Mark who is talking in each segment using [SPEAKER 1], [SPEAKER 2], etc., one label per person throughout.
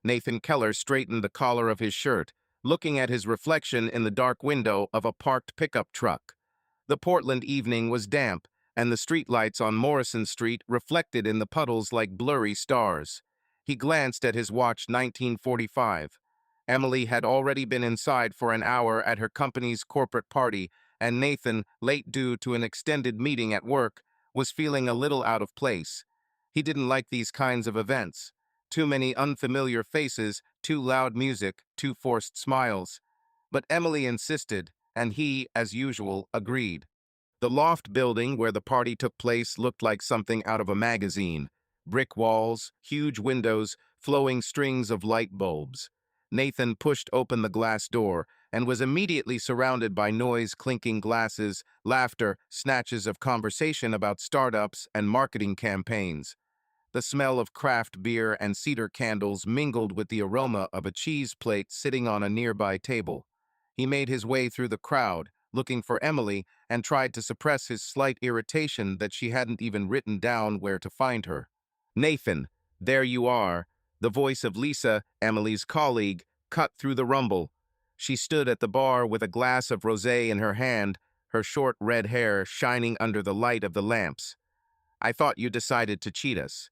[SPEAKER 1] Nathan Keller straightened the collar of his shirt, looking at his reflection in the dark window of a parked pickup truck. The Portland evening was damp, and the streetlights on Morrison Street reflected in the puddles like blurry stars. He glanced at his watch, 1945. Emily had already been inside for an hour at her company's corporate party, and Nathan, late due to an extended meeting at work, was feeling a little out of place. He didn't like these kinds of events. Too many unfamiliar faces, too loud music, too forced smiles. But Emily insisted, and he, as usual, agreed. The loft building where the party took place looked like something out of a magazine. Brick walls, huge windows, flowing strings of light bulbs. Nathan pushed open the glass door and was immediately surrounded by noise, clinking glasses, laughter, snatches of conversation about startups and marketing campaigns. The smell of craft beer and cedar candles mingled with the aroma of a cheese plate sitting on a nearby table. He made his way through the crowd, looking for Emily, and tried to suppress his slight irritation that she hadn't even written down where to find her. "Nathan, there you are." The voice of Lisa, Emily's colleague, cut through the rumble. She stood at the bar with a glass of rosé in her hand, her short red hair shining under the light of the lamps. "I thought you decided to cheat us."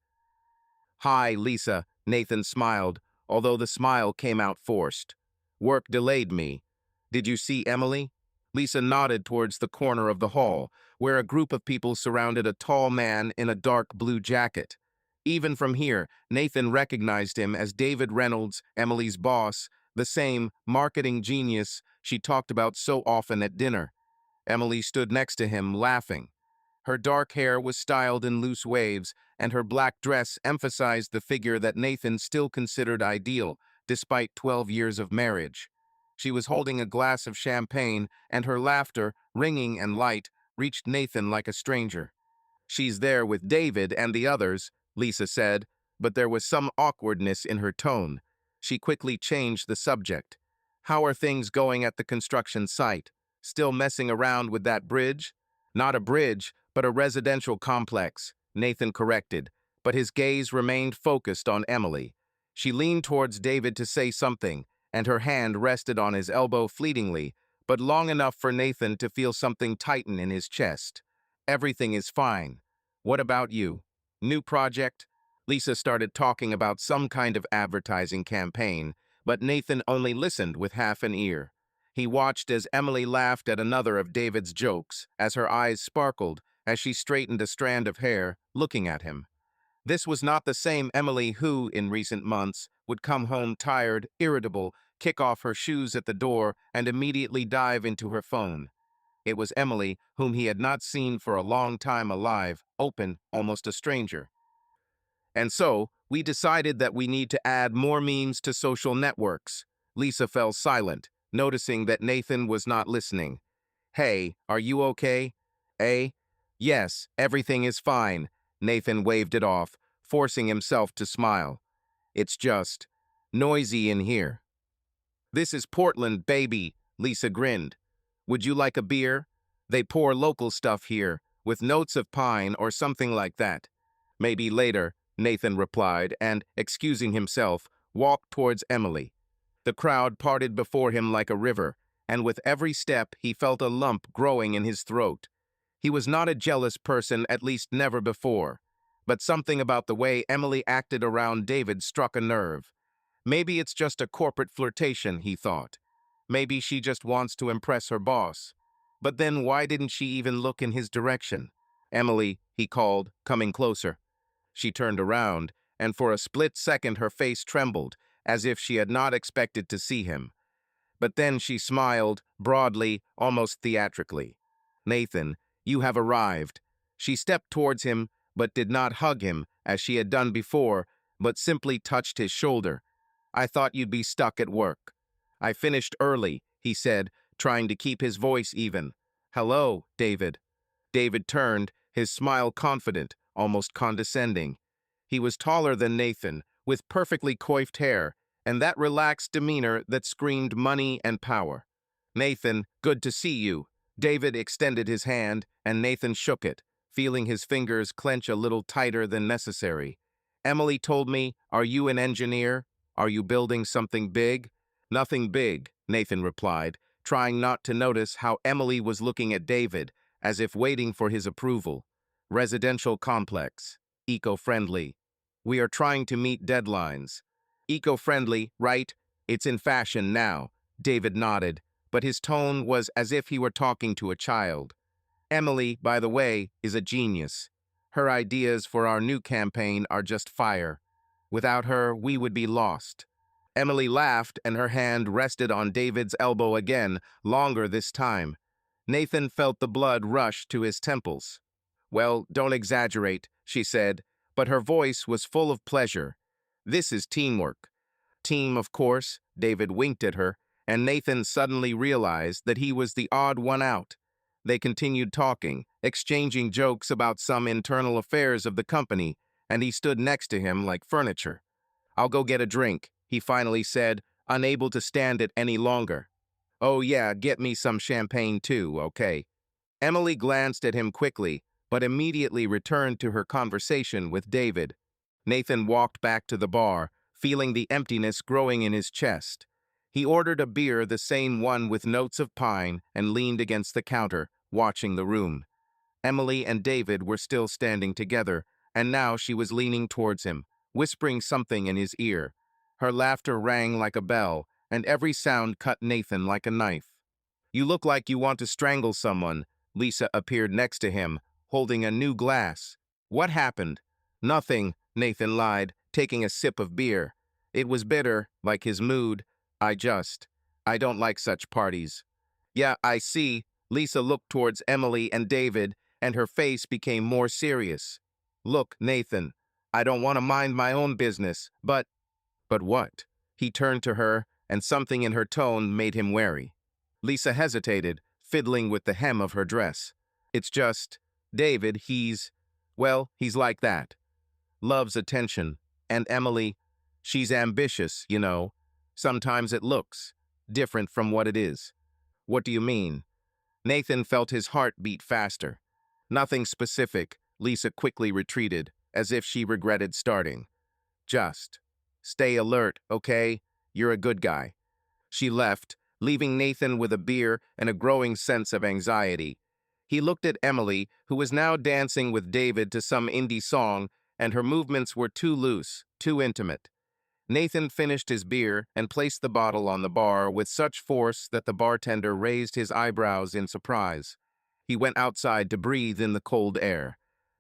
[SPEAKER 1] "Hi, Lisa," Nathan smiled, although the smile came out forced. "Work delayed me. Did you see Emily?" Lisa nodded towards the corner of the hall, where a group of people surrounded a tall man in a dark blue jacket. Even from here, Nathan recognized him as David Reynolds, Emily's boss, the same marketing genius she talked about so often at dinner. Emily stood next to him, laughing. Her dark hair was styled in loose waves, and her black dress emphasized the figure that Nathan still considered ideal, despite 12 years of marriage. She was holding a glass of champagne, and her laughter, ringing and light, reached Nathan like a stranger. "She's there with David and the others," Lisa said, but there was some awkwardness in her tone. She quickly changed the subject. "How are things going at the construction site? Still messing around with that bridge?" "Not a bridge, but a residential complex," Nathan corrected, but his gaze remained focused on Emily. She leaned towards David to say something, and her hand rested on his elbow fleetingly, but long enough for Nathan to feel something tighten in his chest. "Everything is fine. What about you? New project?" Lisa started talking about some kind of advertising campaign, but Nathan only listened with half an ear. He watched as Emily laughed at another of David's jokes, as her eyes sparkled as she straightened a strand of hair, looking at him. This was not the same Emily who, in recent months, would come home tired, irritable, kick off her shoes at the door, and immediately dive into her phone. It was Emily, whom he had not seen for a long time, alive, open, almost a stranger. "And so, we decided that we need to add more memes to social networks." Lisa fell silent, noticing that Nathan was not listening. "Hey, are you okay?" "Eh?" "Yes, everything is fine." Nathan waved it off, forcing himself to smile. "It's just noisy in here." "This is Portland, baby," Lisa grinned. "Would you like a beer? They pour local stuff here, with notes of pine or something like that." "Maybe later," Nathan replied, and, excusing himself, walked towards Emily. The crowd parted before him like a river, and with every step he felt a lump growing in his throat. He was not a jealous person, at least never before, but something about the way Emily acted around David struck a nerve. Maybe it's just a corporate flirtation, he thought. Maybe she just wants to impress her boss. But then why didn't she even look in his direction? "Emily," he called, coming closer. She turned around, and for a split second her face trembled, as if she had not expected to see him. But then she smiled, broadly, almost theatrically. "Nathan, you have arrived." She stepped towards him, but did not hug him, as she had done before, but simply touched his shoulder. "I thought you'd be stuck at work." "I finished early," he said, trying to keep his voice even. "Hello, David." David turned, his smile confident, almost condescending. He was taller than Nathan, with perfectly coiffed hair, and that relaxed demeanor that screamed money and power. "Nathan, good to see you." David extended his hand, and Nathan shook it, feeling his fingers clench a little tighter than necessary. "Emily told me, are you an engineer? Are you building something big? Nothing big, Nathan replied, trying not to notice how Emily was looking at David, as if waiting for his approval. Residential complex. Eco-friendly. We are trying to meet deadlines. Eco-friendly, right? It's in fashion now. David nodded, but his tone was as if he were talking to a child. Emily, by the way, is a genius. Her ideas for our new campaign are just fire. Without her, we would be lost. Emily laughed, and her hand rested on David's elbow again, longer this time. Nathan felt the blood rush to his temples. Well, don't exaggerate, she said, but her voice was full of pleasure. This is teamwork. Team, of course, David winked at her, and Nathan suddenly realized that he was the odd one out. They continued talking, exchanging jokes about some internal affairs of the company, and he stood next to him like furniture. I'll go get a drink, he finally said, unable to stand it any longer. Oh yeah, get me some champagne too, okay? Emily glanced at him quickly, but immediately returned to her conversation with David. Nathan walked back to the bar, feeling the emptiness growing in his chest. He ordered a beer, the same one with notes of pine, and leaned against the counter, watching the room. Emily and David were still standing together, and now she was leaning towards him, whispering something in his ear. Her laughter rang like a bell, and every sound cut Nathan like a knife. You look like you want to strangle someone. Lisa appeared next to him, holding a new glass. What happened? Nothing, Nathan lied, taking a sip of beer. It was bitter, like his mood. I don't like such parties. Yeah, I see. Lisa looked towards Emily and David, and her face became more serious. Look, Nathan, I don't want to mind my own business, but what? He turned to her, and something in her tone made him wary. Lisa hesitated, fiddling with the hem of her dress. It's just, David, he's like that. Loves attention. And Emily, she's ambitious, you know. Sometimes it looks different from what it is. What do you mean? Nathan felt his heart beat faster. Nothing specific, Lisa quickly retreated, as if she regretted starting. Just stay alert, okay? You're a good guy. She left, leaving Nathan with a beer and a growing sense of anxiety. He looked at Emily, who was now dancing with David to some indie song, and her movements were too loose, too intimate. Nathan finished his beer and placed the bottle on the bar with such force that the bartender raised his eyebrows in surprise. He went outside to breathe in the cold air.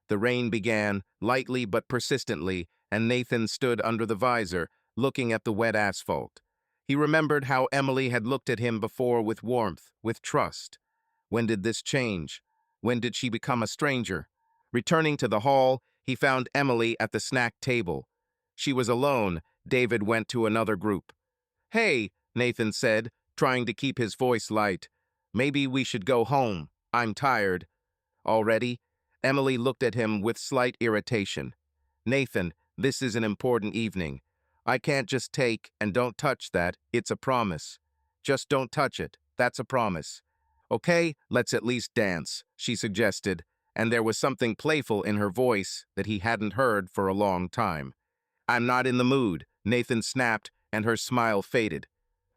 [SPEAKER 1] The rain began, lightly but persistently, and Nathan stood under the visor, looking at the wet asphalt. He remembered how Emily had looked at him before with warmth, with trust. When did this change? When did she become a stranger? Returning to the hall, he found Emily at the snack table. She was alone. David went to another group. Hey, Nathan said, trying to keep his voice light. Maybe we should go home. I'm tired. Already? Emily looked at him with slight irritation. Nathan, this is an important evening. I can't just take and don't touch that. It's a promise. Just don't touch it. That's a promise. Okay, let's at least dance, she suggested, and there was something playful in her voice that he hadn't heard for a long time. I'm not in the mood, Nathan snapped, and her smile faded.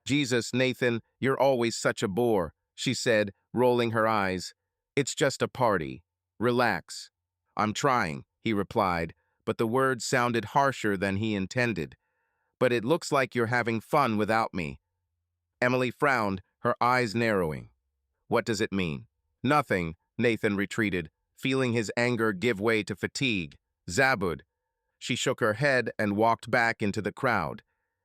[SPEAKER 1] Jesus, Nathan, you're always such a bore, she said, rolling her eyes. It's just a party. Relax. I'm trying, he replied, but the words sounded harsher than he intended. But it looks like you're having fun without me. Emily frowned, her eyes narrowing. What does it mean? Nothing, Nathan retreated, feeling his anger give way to fatigue. Zabud. She shook her head and walked back into the crowd.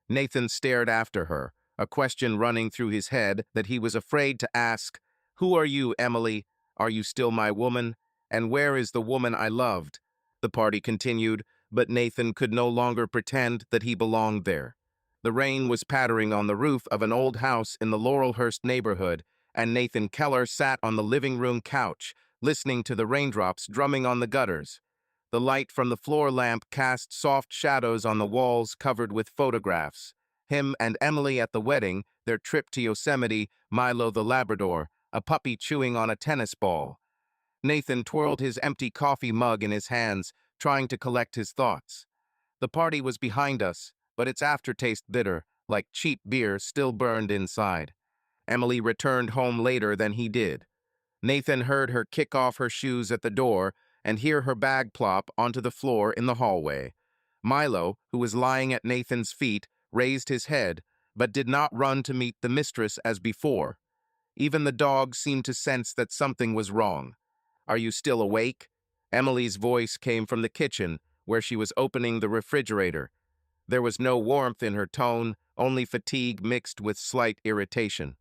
[SPEAKER 1] Nathan stared after her, a question running through his head that he was afraid to ask. Who are you, Emily? Are you still my woman? And where is the woman I loved? The party continued, but Nathan could no longer pretend that he belonged there. The rain was pattering on the roof of an old house in the Laurelhurst neighborhood, and Nathan Keller sat on the living room couch, listening to the raindrops drumming on the gutters. The light from the floor lamp cast soft shadows on the walls covered with photographs. Him and Emily at the wedding, their trip to Yosemite, Milo the Labrador, a puppy chewing on a tennis ball. Nathan twirled his empty coffee mug in his hands, trying to collect his thoughts. The party was behind us. but its aftertaste bitter, like cheap beer still burned inside. Emily returned home later than he did. Nathan heard her kick off her shoes at the door and hear her bag plop onto the floor in the hallway. Milo, who was lying at Nathan's feet, raised his head, but did not run to meet the mistress as before. Even the dog seemed to sense that something was wrong. "Are you still awake?" Emily's voice came from the kitchen, where she was opening the refrigerator. There was no warmth in her tone, only fatigue mixed with slight irritation.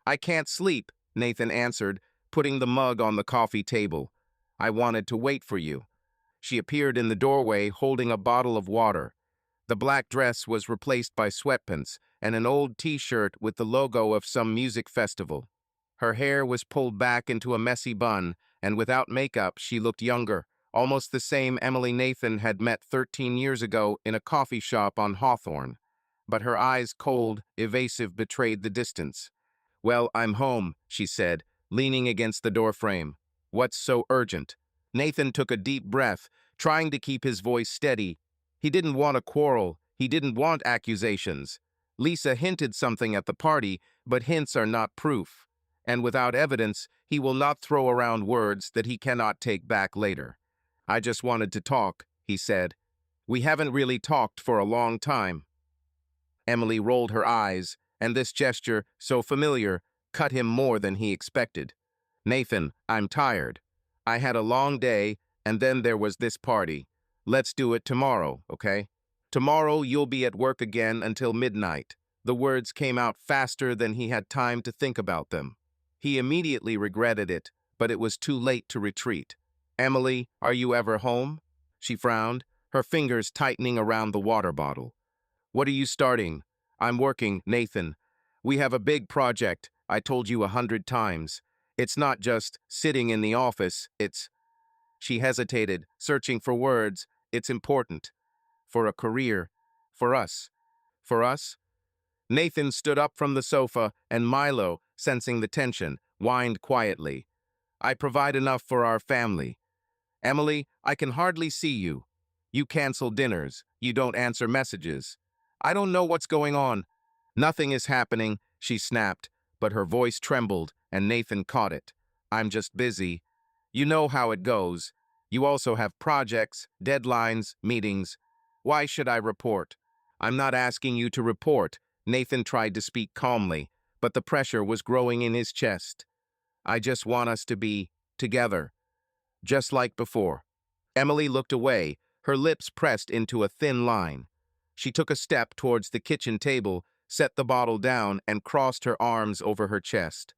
[SPEAKER 1] "I can't sleep," Nathan answered, putting the mug on the coffee table. "I wanted to wait for you." She appeared in the doorway holding a bottle of water. The black dress was replaced by sweatpants and an old t-shirt with the logo of some music festival. Her hair was pulled back into a messy bun, and without makeup she looked younger, almost the same Emily Nathan had met 13 years ago in a coffee shop on Hawthorne. But her eyes, cold, evasive, betrayed the distance. "Well, I'm home," she said, leaning against the doorframe. "What's so urgent?" Nathan took a deep breath, trying to keep his voice steady. He didn't want a quarrel. He didn't want accusations. Lisa hinted something at the party, but hints are not proof. And without evidence, he will not throw around words that he cannot take back later. "I just wanted to talk," he said. "We haven't really talked for a long time." Emily rolled her eyes, and this gesture, so familiar, cut him more than he expected. "Nathan, I'm tired. I had a long day, and then there was this party. Let's do it tomorrow, okay? Tomorrow you'll be at work again until midnight." The words came out faster than he had time to think about them. He immediately regretted it, but it was too late to retreat. "Emily, are you ever home?" She frowned, her fingers tightening around the water bottle. "What are you starting?" "I'm working, Nathan. We have a big project, I told you 100 times. It's not just sitting in the office, it's—" She hesitated, searching for words. "It's important. For a career. For us." "For us?" Nathan stood up from the sofa, and Milo, sensing the tension, whined quietly. "I provide enough for our family. Emily, I can hardly see you. You cancel dinners. You don't answer messages. I don't know what's going on." "Nothing is happening," she snapped, but her voice trembled, and Nathan caught it. "I'm just busy. You know how it goes. You also have projects, deadlines, meetings. Why should I report?" "I'm not asking you to report." Nathan tried to speak calmly, but the pressure was growing in his chest. "I just want us to be together, just like before." Emily looked away, her lips pressed into a thin line. She took a step towards the kitchen table, set the bottle down, and crossed her arms over her chest.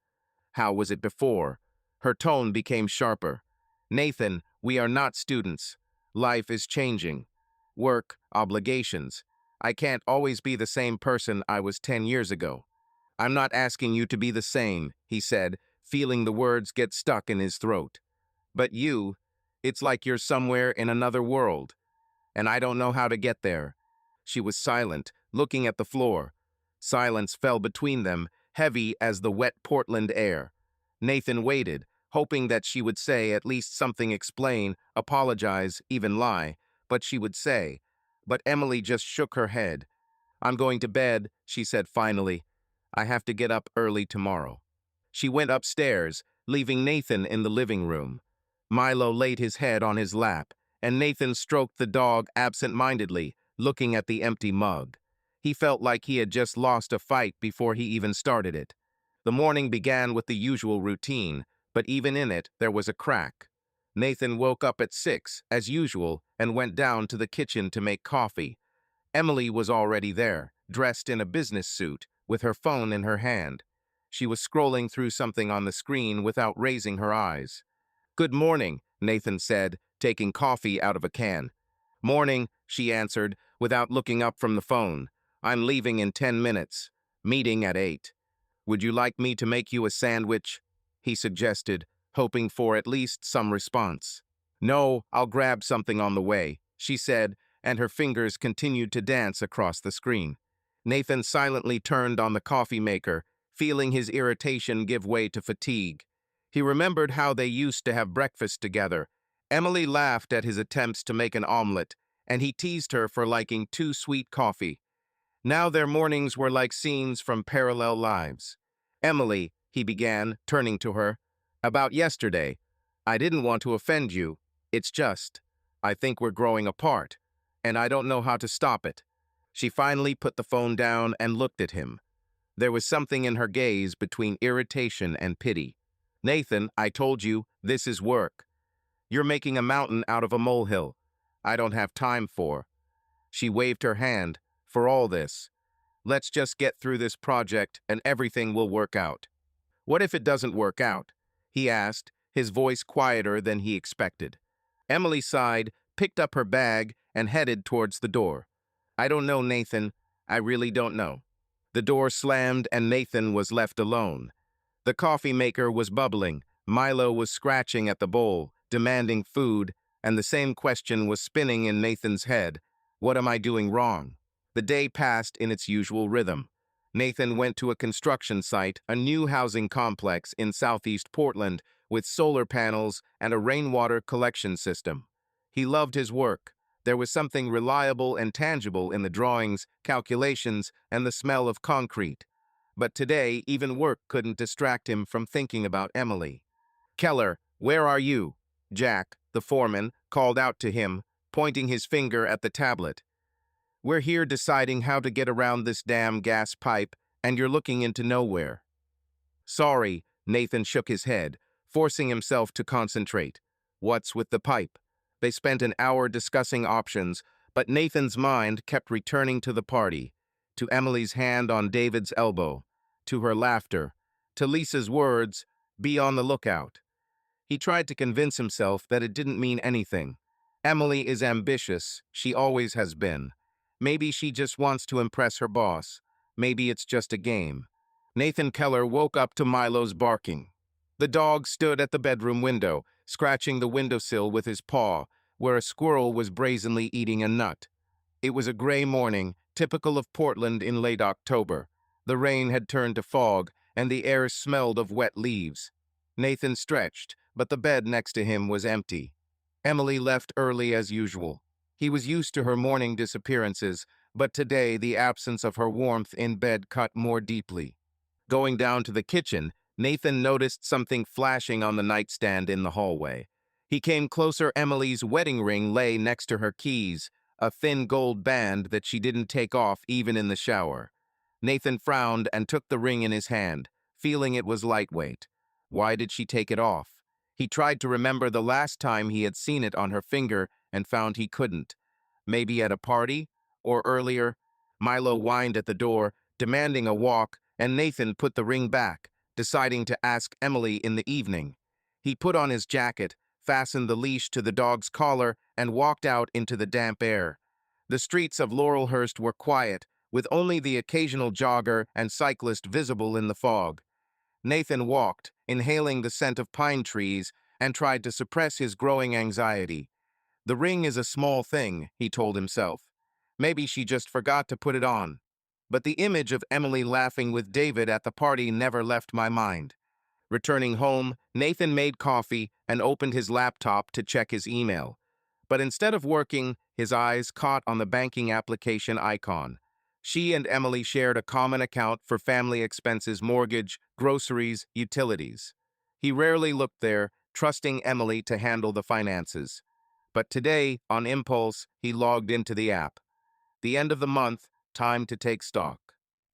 [SPEAKER 1] "How was it before?" Her tone became sharper. "Nathan, we are not students. Life is changing. Work, obligations. I can't always be the same person I was 10 years ago." "I'm not asking you to be the same," he said, feeling the words get stuck in his throat. "But it's like you're somewhere in another world, and I don't know how to get there." She was silent, looking at the floor. Silence fell between them, heavy as the wet Portland air. Nathan waited, hoping that she would say at least something, explain, apologize, even lie, but she would say. But Emily just shook her head. "I'm going to bed," she said finally. "I have to get up early tomorrow." She went upstairs, leaving Nathan in the living room. Milo laid his head on his lap, and Nathan stroked the dog absent-mindedly, looking at the empty mug. He felt like he had just lost a fight before he even started it. The morning began with the usual routine, but even in it there was a crack. Nathan woke up at 6, as usual, and went down to the kitchen to make coffee. Emily was already there, dressed in a business suit, with her phone in her hand. She was scrolling through something on the screen without raising her eyes. "Good morning," Nathan said, taking coffee out of a can. "Morning," she answered, without looking up from the phone. "I'm leaving in 10 minutes. Meeting at 8. "Would you like me to make you a sandwich?" he suggested, hoping for at least some response. "No, I'll grab something on the way," she said, and her fingers continued to dance across the screen. Nathan silently turned on the coffee maker, feeling his irritation give way to fatigue. He remembered how they used to have breakfast together. Emily laughed at his attempts to make an omelet, and he teased her for liking too sweet coffee. Now their mornings were like scenes from parallel lives. Emily, he began, turning to her, about yesterday. I didn't want to offend you. It's just, I think we're growing apart, and I don't know how to stop it. She finally put the phone down and looked at him. There was something in her gaze between irritation and pity. Nathan, I told you, this is work. You're making a mountain out of a molehill. I don't have time for. She waved her hand. For all this. Let's just get through this project and everything will work out. What if it doesn't work out? He asked, his voice quieter than he expected. Emily sighed, picked up her bag, and headed towards the door. I don't know, Nathan. I really don't know. The door slammed and Nathan was left alone. The coffee maker was bubbling, Milo was scratching at the bowl, demanding food, and the same question was spinning in Nathan's head. What am I doing wrong? The day passed in its usual rhythm. Nathan went to a construction site, a new housing complex in southeast Portland, with solar panels and a rainwater collection system. He loved his work. There was something reliable and tangible in the drawings, calculations, and the smell of concrete. But today, even work couldn't distract him from thinking about Emily. Keller, where are you? Jack, the foreman, called out to him, pointing his finger at the tablet. We're here deciding how to get around this damn gas pipe, and you're looking into nowhere. Sorry, Nathan shook his head, forcing himself to concentrate. What's with the pipe? They spent an hour discussing options, but Nathan's mind kept returning to the party, to Emily's hand on David's elbow, to her laughter, to Lisa's words, be on the lookout. He tried to convince himself that it didn't mean anything. Emily is ambitious, she always has been. Maybe she just wants to impress her boss. Maybe it's just a game. Nathan Keller woke up to Milo's barking. The dog stood at the bedroom window, scratching the windowsill with his paw, where a squirrel was brazenly eating a nut. It was a gray morning, typical of Portland in late October. The rain had turned to fog, and the air smelled of wet leaves. Nathan stretched, but the bed next to him was empty. Emily left early as usual. He was used to her morning disappearances, but today the absence of her warmth in bed cut more deeply. Going down to the kitchen, Nathan noticed something flashing on the nightstand in the hallway. He came closer. Emily's wedding ring lay next to her keys, a thin gold band that she didn't take off even in the shower. Nathan frowned and took the ring in his hand, feeling it was lightweight. Why did she take it off? He tried to remember the last time he had seen it on her finger and found he couldn't. Maybe at a party? Or earlier? Milo whined at the door, demanding a walk, and Nathan put the ring back, deciding to ask Emily in the evening. He put on his jacket, fastened the leash to the dog's collar, and walked out into the damp air. The streets of Laurelhurst were quiet, with only the occasional jogger and cyclist visible in the fog. Nathan walked, inhaling the scent of pine trees, and tried to suppress his growing anxiety. The ring is a small thing, he told himself. Maybe she just forgot to put it on. But the image of Emily laughing with David at the party never left my mind. Returning home, Nathan made coffee and opened his laptop to check his email. But instead of working, his eyes caught on the banking application icon. She and Emily shared a common account for family expenses, mortgage, groceries, utilities. He rarely looked there, trusting Emily to handle the finances. But today, on impulse, he logged into the app. The end of the month, time to take stock.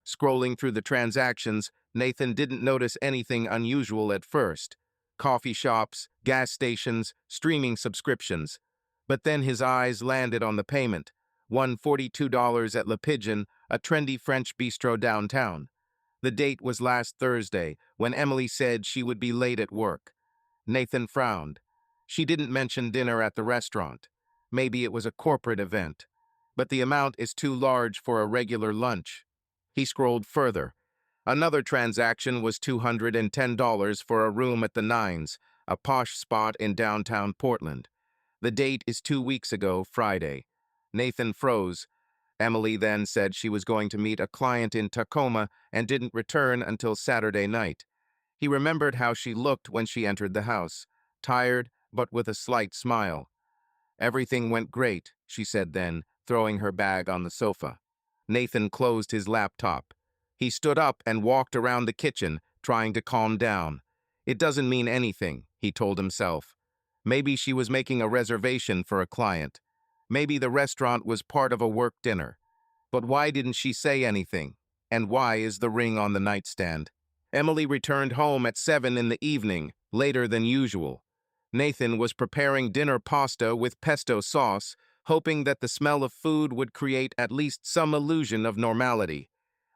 [SPEAKER 1] Scrolling through the transactions, Nathan didn't notice anything unusual at first. Coffee shops, gas stations, streaming subscriptions. But then his eyes landed on the payment. $142 at Le Pigeon, a trendy French bistro downtown. The date was last Thursday, when Emily said she would be late at work. Nathan frowned. She didn't mention dinner at the restaurant. Maybe it was a corporate event. But the amount is too large for a regular lunch. He scrolled further. Another transaction was $210 for a room at the Nines, a posh spot in downtown Portland. The date is 2 weeks ago, Friday. Nathan froze. Emily then said she was going to meet a client in Tacoma and didn't return until Saturday night. He remembered how she looked when she entered the house, tired but with a slight smile. Everything went great, she said then, throwing her bag on the sofa. Nathan closed his laptop. He stood up and walked around the kitchen, trying to calm down. It doesn't mean anything, he told himself. Maybe she was making a reservation for a client. Maybe the restaurant was part of a work dinner. But why didn't she say anything? And why is the ring on the nightstand? Emily returned home at 7 in the evening, later than usual. Nathan was preparing dinner pasta with pesto sauce, hoping that the smell of food would create at least some illusion of normality.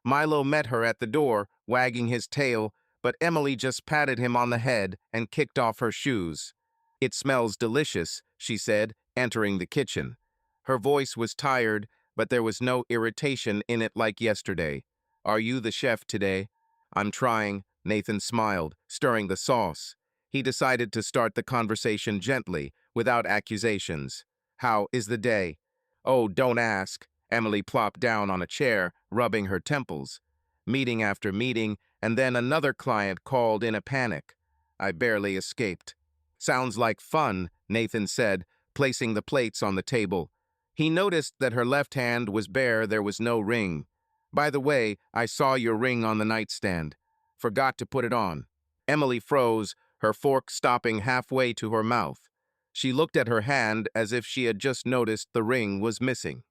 [SPEAKER 1] Milo met her at the door, wagging his tail, but Emily just patted him on the head and kicked off her shoes. "It smells delicious," she said, entering the kitchen. Her voice was tired, but there was no irritation in it like yesterday. "Are you the chef today?" "I'm trying," Nathan smiled, stirring the sauce. He decided to start the conversation gently, without accusations. "How is the day?" "Oh, don't ask." Emily plopped down on a chair, rubbing her temples. "Meeting after meeting, and then another client called in a panic. I barely escaped." "Sounds like fun," Nathan said, placing the plates on the table. He noticed that her left hand was bare, there was no ring. "By the way, I saw your ring on the nightstand. Forgot to put it on." Emily froze, her fork stopping halfway to her mouth. She looked at her hand as if she had just noticed the ring was missing.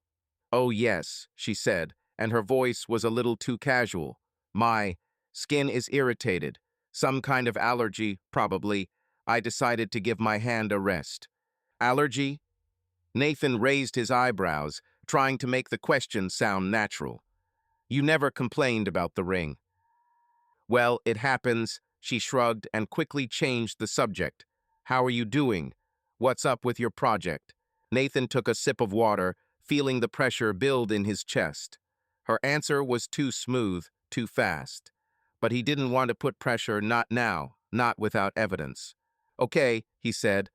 [SPEAKER 1] "Oh yes," she said, and her voice was a little too casual. "My skin is irritated. Some kind of allergy, probably. I decided to give my hand a rest." "Allergy?" Nathan raised his eyebrows, trying to make the question sound natural. "You never complained about the ring." "Well, it happens," she shrugged and quickly changed the subject. "How are you doing? What's up with your project?" Nathan took a sip of water, feeling the pressure build in his chest. Her answer was too smooth, too fast. But he didn't want to put pressure, not now, not without evidence. "Okay," he said.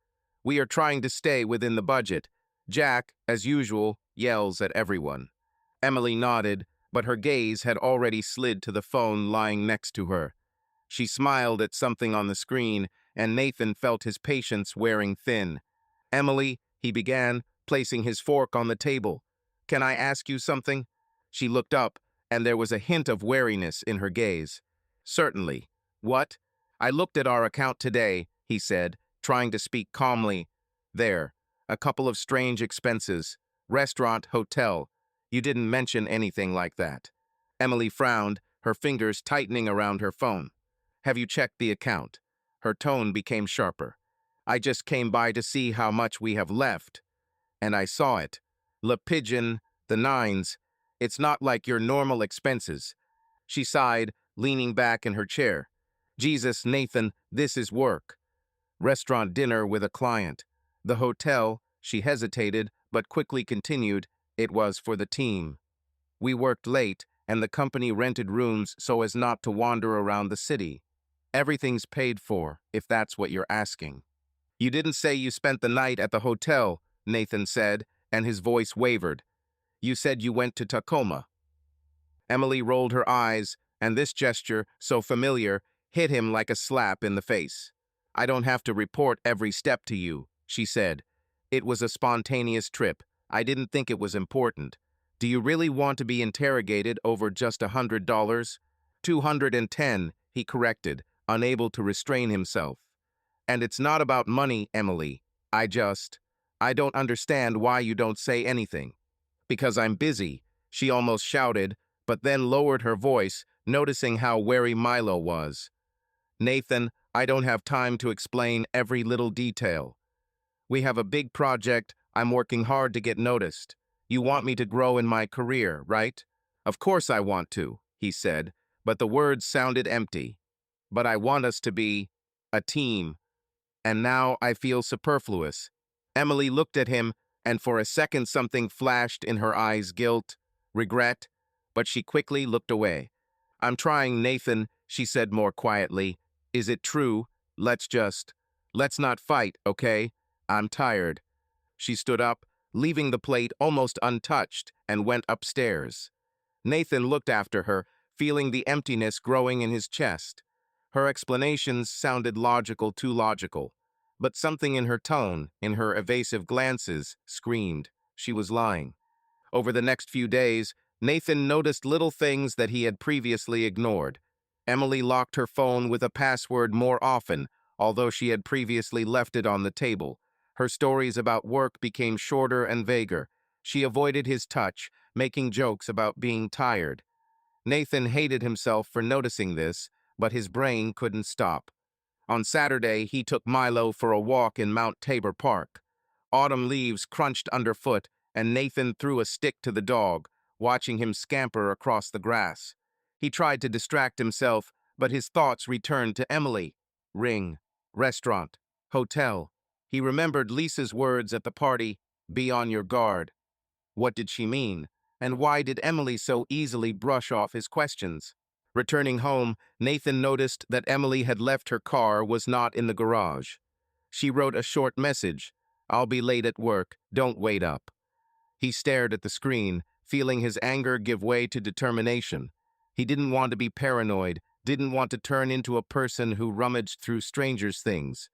[SPEAKER 1] "We are trying to stay within the budget." Jack, as usual, yells at everyone. Emily nodded, but her gaze had already slid to the phone lying next to her. She smiled at something on the screen, and Nathan felt his patience wearing thin. "Emily," he began, placing his fork on the table. "Can I ask you something?" She looked up, and there was a hint of wariness in her gaze. "Certainly." "What?" "I looked at our account today," he said, trying to speak calmly. "There. A couple of strange expenses. Restaurant, hotel. You didn't mention anything like that." Emily frowned, her fingers tightening around her phone. "Have you checked the account?" Her tone became sharper. "I just came by to see how much we have left. And I saw it. Le Pigeon, the nines. It's not like your normal expenses." She sighed, leaning back in her chair. "Jesus, Nathan, this is work." Restaurant dinner with a client. The hotel, she hesitated, but quickly continued, it was for the team. "We worked late, and the company rented rooms so as not to wander around the city. Everything's paid for, if that's what you're asking." "You didn't say you spent the night at the hotel," Nathan said, and his voice wavered. "You said you went to Tacoma." Emily rolled her eyes, and this gesture, so familiar, hit him like a slap in the face. "I don't have to report every step to you," she said. "It was a spontaneous trip. I didn't think it was important. Do you really want to be interrogated over just $100? 210, he corrected, unable to restrain himself. "And it's not about money, Emily. I don't understand why you don't say anything." "Because I'm busy," she almost shouted, but then lowered her voice, noticing how wary Milo was. "Nathan, I don't have time to explain every little detail. We have a big project. I'm working hard to get noticed. You want me to grow in my career, right?" "Of course I want to," he said, but the words sounded empty. "But I want us to be a team. And now I feel superfluous." Emily looked at him, and for a second something flashed in her eyes, guilt, regret, but she quickly looked away. "I'm trying, Nathan," she said more quietly. "Is it true? Let's not fight, okay? I'm tired." She stood up, leaving the plate almost untouched, and went upstairs. Nathan looked after her, feeling the emptiness growing in his chest. Her explanations sounded logical, too logical, but something in her tone, in her evasive glances, screamed she was lying. Over the next few days, Nathan noticed little things that he had previously ignored. Emily locked her phone with a password more often, although she had previously left it on the table. Her stories about work became shorter and vaguer. She avoided his touch, making jokes about being tired. Nathan hated himself for noticing this, but his brain couldn't stop. On Saturday, he took Milo for a walk in Mount Tabor Park. Autumn leaves crunched underfoot, and Nathan threw a stick to the dog, watching him scamper across the grass. He tried to distract himself, but his thoughts returned to Emily. Ring, restaurant, hotel. He remembered Lisa's words at the party, "Be on your guard." What did she mean? And why did Emily so easily brush off his questions? Returning home, Nathan noticed that Emily had left her car was not in the garage. She wrote a short message, "I'll be late at work, don't wait up." He stared at the screen, feeling his anger give way to determination. He didn't want to be paranoid, didn't want to turn into a person who rummaged through strangers' things.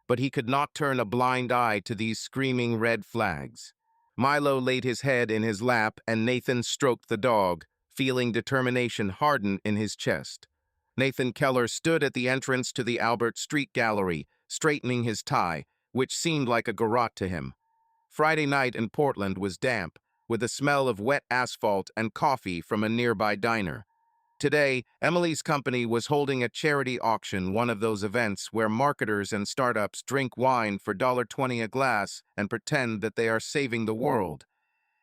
[SPEAKER 1] But he could not turn a blind eye to these screaming red flags. Milo laid his head in his lap and Nathan stroked the dog, feeling determination harden in his chest. Nathan Keller stood at the entrance to the Albert Street Gallery, straightening his tie, which seemed like a garrote to him. Friday night in Portland was damp, with the smell of wet asphalt and coffee from a nearby diner. Today, Emily's company was holding a charity auction, one of those events where marketers and startups drink wine for $1.20 a glass and pretend that they are saving the world.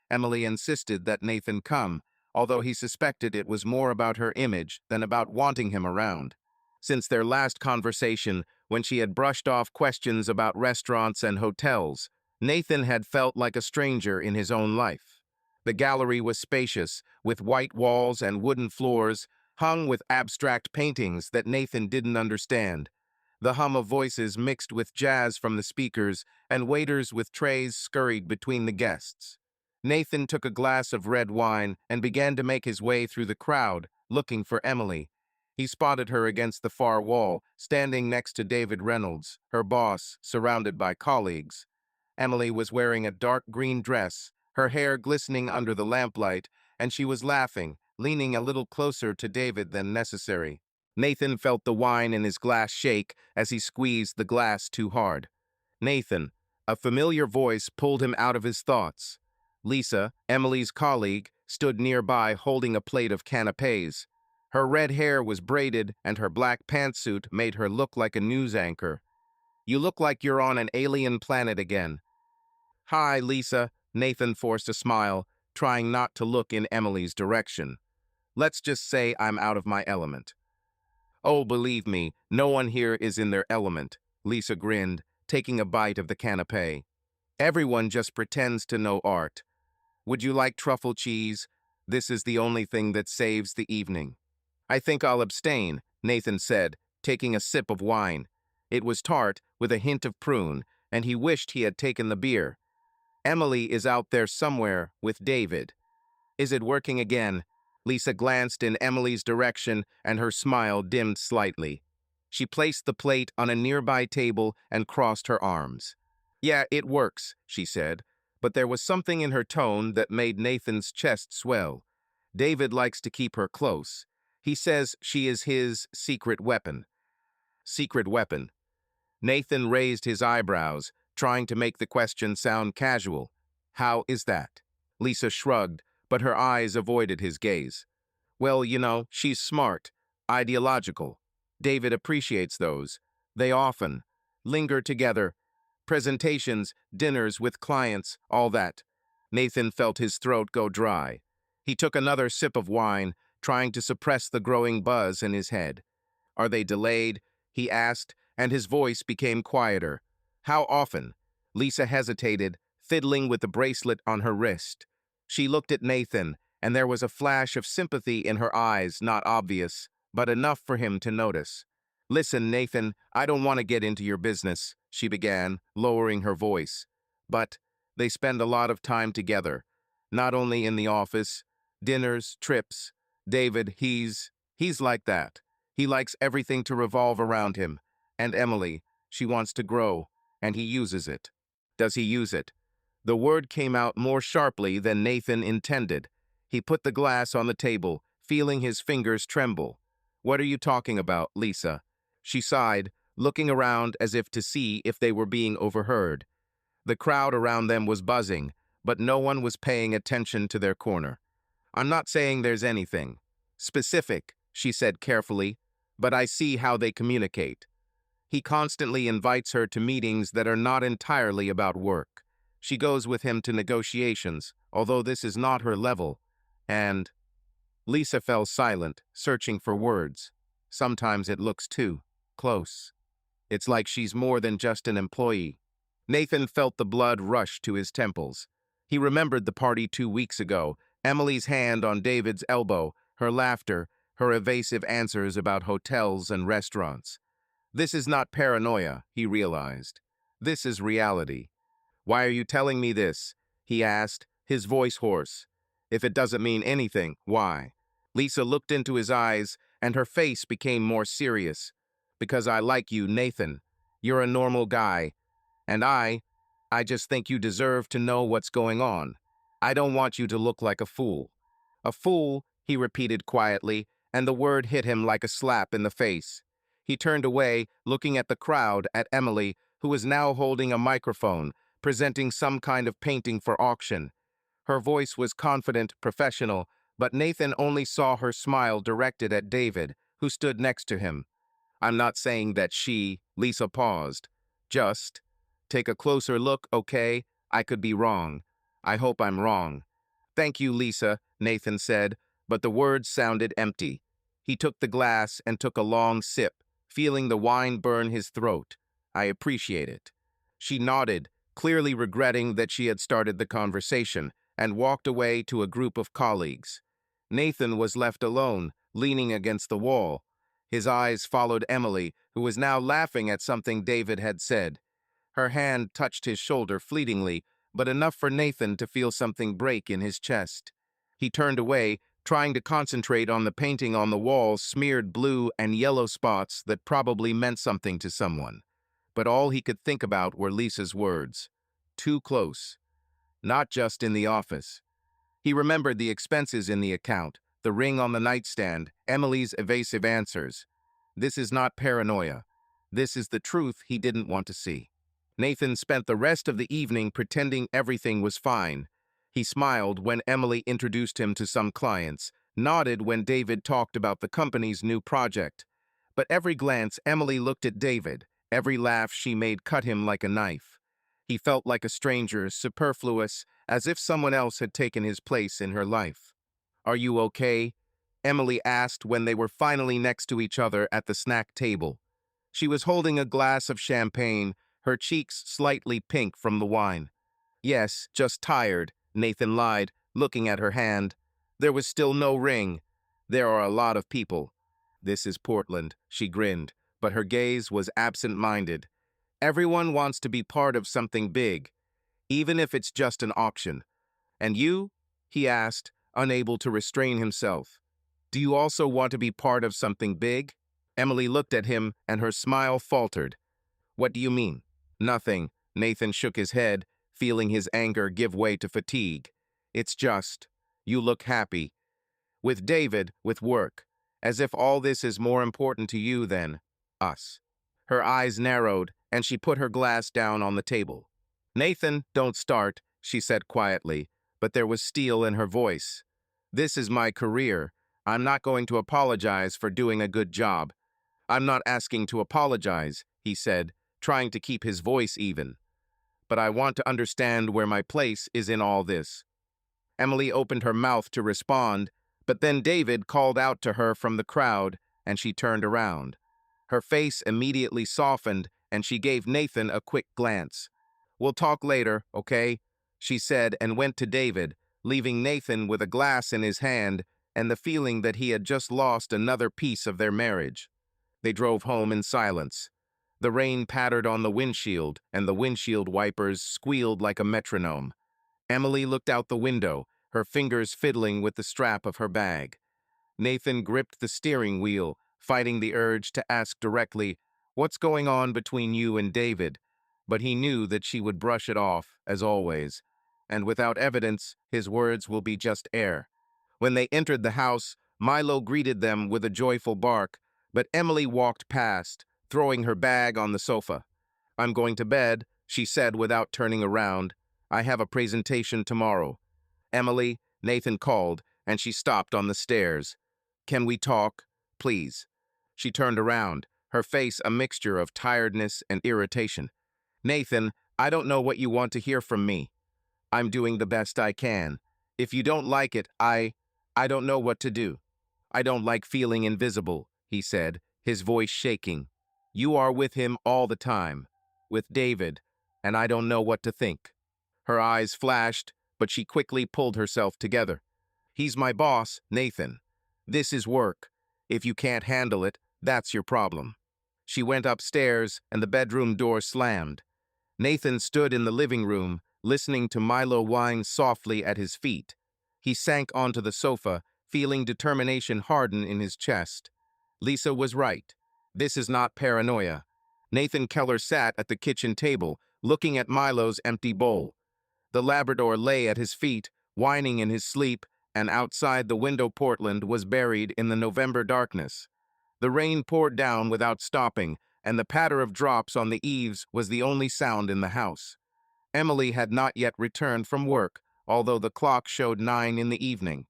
[SPEAKER 1] Emily insisted that Nathan come, although he suspected it was more about her image than about wanting him around. Since their last conversation, when she had brushed off questions about restaurants and hotels, Nathan had felt like a stranger in his own life. The gallery was spacious, with white walls and wooden floors, hung with abstract paintings that Nathan didn't understand. The hum of voices mixed with jazz from the speakers, and waiters with trays scurried between the guests. Nathan took a glass of red wine and began to make his way through the crowd, looking for Emily. He spotted her against the far wall, standing next to David Reynolds, her boss, surrounded by colleagues. Emily was wearing a dark green dress, her hair glistening under the lamplight, and she was laughing, leaning a little closer to David than necessary. Nathan felt the wine in his glass shake as he squeezed the glass too hard. Nathan, a familiar voice pulled him out of his thoughts. Lisa, Emily's colleague, stood nearby holding a plate of canapés. Her red hair was braided and her black pantsuit made her look like a news anchor. "You look like you're on an alien planet again." "Hi, Lisa," Nathan forced a smile, trying not to look in Emily's direction. "Let's just say I'm out of my element." "Oh, believe me, no one here is in their element," Lisa grinned, taking a bite of the canapé. "Everyone just pretends to know art. Would you like truffle cheese? This is the only thing that saves the evening." "I think I'll abstain," Nathan said, taking a sip of wine. It was tart, with a hint of prune, and he wished he had taken the beer. "Emily is out there somewhere with David." "Is it working again?" Lisa glanced in Emily's direction and her smile dimmed slightly. She placed the plate on a nearby table and crossed her arms. "Yeah, it works," she said, but there was something in her tone that made Nathan's chest swell. "David likes to keep her close. He says she is his secret weapon." Secret weapon. Nathan raised his eyebrows, trying to make the question sound casual. "How is that?" Lisa shrugged, but her eyes avoided his gaze. "Well, she's smart, ideological. David appreciates those. They often linger together. Presentations, dinners with clients, all that." Nathan felt his throat go dry. He took another sip of wine, trying to suppress the growing buzz in his head. "Are they delayed?" he asked, and his voice became quieter. "How often?" Lisa hesitated, fiddling with the bracelet on her wrist. She looked at Nathan, and there was a flash of sympathy in her eyes, not obvious, but enough for him to notice. "Listen, Nathan, I don't want to get into your business," she began, lowering her voice. "But they spend a lot of time together, not only in the office, dinners, trips. David, he's like that. He likes everything to revolve around him. And Emily, she wants to grow, and he uses it." "Does he use it?" The word came out more sharply than Nathan intended. He put the glass on the table, feeling his fingers tremble. "What are you talking about, Lisa?" She sighed, looking around as if to see if they were being overheard. The crowd around them was buzzing, but no one was paying attention to their corner. "I'm not saying there's anything specific," she said carefully, "but I see how they communicate. He constantly invites her to meetings that are not entirely about work. She goes with him to negotiations, although this is not her level. And Lisa fell silent, searching for words. Sometimes it looks too close. It's like she's more than just an employee. Nathan felt the blood rush to his temples. He remembered the party 2 weeks ago, Emily's hand on David's elbow, her laughter, her evasive answers about hotels and restaurants. This is not paranoia, he realized. This is reality. "Why are you telling me this?" he asked, his voice hoarse. "If it doesn't mean anything, why?" Lisa looked into his eyes, and her face became more serious. "Because I like you, Nathan. You're a normal guy. And I just think you deserve to know what's going on. I don't want you to look like a fool." "A fool," he repeated quietly, and the word hit him like a slap in the face. He turned away, looking at the crowd, at Emily, who was now holding a microphone, presenting some kind of painting for auction. Her voice was confident, professional, but Nathan only saw her smile directed at David, who stood next to him. "I'm not saying that Lisa paused. "Just take a closer look, okay? I could be wrong. I hope I'm wrong." "Thank you, Lisa," Nathan said, but the words sounded empty. He took the glass and took a long sip, feeling the wine burn his throat. "I appreciate it." She nodded, clearly regretting that she had started the conversation, and walked away to a group of colleagues. Nathan was left alone, leaning against the wall. His eyes followed Emily, who was now laughing at something David had said. Her hand touched his shoulder fleetingly, but enough for Nathan to feel something break in his chest. He turned away, trying to concentrate on the painting on the wall, smeared blue and yellow spots that probably meant something to someone. But all he could think about were Lisa's words. Too close. Not just in the office. He remembered the expenses in the account, the ring on the nightstand, Emily's evasive answers. This is not paranoia. This is the truth he didn't want to see. Nathan spent the rest of the evening pretending everything was fine. He smiled when Emily introduced him to some clients, nodded when David talked about the company's new project. But every glance Emily looked at David, every laugh she made cut him like a knife. He felt like a stranger, superfluous, as if someone else had taken his place in her life. "Are you okay?" Emily asked when they were finally next to each other at the snack table. She was holding a glass of champagne, her cheeks slightly pink from the wine. "Yes, just tired," Nathan lied, looking at her hand. "There was still no ring. There are a lot of people." "This is Portland," she grinned, but her gaze was absent-minded. "Everyone wants to be part of something big, even if it's just an auction." "And you?" he asked, unable to restrain himself. "Do you also want to be part of something big?" Emily looked at him, and her smile faltered. "What do you mean?" "Nothing." Nathan shook his head, feeling his anger give way to fatigue. "It's just, you look happy. With David, with work. As if all this is more important to you than us." Her eyes narrowed, and she put her glass down on the table. "Nathan, don't start," she said quietly, but there was steel in her voice. "This is my career. I'm not going to apologize for doing a good job." "I'm not asking to apologize," he said, trying to keep his voice even. "But I want to understand where my place is in all this." Emily opened her mouth to respond, but then David called out to her from the crowd, and she turned around. Her face immediately softened, and she gave Nathan a quick glance. "We'll talk later, okay?" she said, and went to David, leaving Nathan with a glass in his hand and the feeling that he had just lost another piece of their marriage. They drove home in silence. The rain pattered on the windshield, and the windshield wipers squealed like a metronome. Emily looked out the window, her fingers fiddling with the strap of her bag. Nathan gripped the steering wheel, fighting the urge to ask directly, "What's going on between you and David?" But he knew that she would brush it off, as always. And without evidence, his words will be just air. When they entered the house, Milo greeted them with a joyful bark, but Emily walked past, throwing her bag on the sofa. "I'm going to bed," she said without turning around. "I have a presentation tomorrow." "Emily," Nathan called, and she stopped on the stairs. "Can we talk, please?" She turned around, her face a mixture of tiredness and irritation. "Nathan, I don't know what you want to hear from me. I'm doing the best I can. If you don't like it, I don't know what to do." "I don't like feeling invisible," he said, his voice shaking. "You are with him all the time, with David, and I don't know what to think." Her eyes flashed, but she quickly pulled herself together. "He's my boss, Nathan. This is work. If you can't handle it, that's your problem." She went upstairs, and the bedroom door slammed. Nathan stood in the living room, listening to Milo whine softly at his feet. He sank onto the sofa, feeling determination harden in his chest. Lisa was right. This is not paranoia. Nathan Keller sat at the kitchen table, looking at Milo's empty bowl. The Labrador lay at his feet, whining in his sleep, and outside the window Portland was buried in the November darkness. The rain poured down without stopping, and the patter of drops on the eaves was the only sound in the house. Emily had not yet returned from work, although the clock showed 9 in the evening.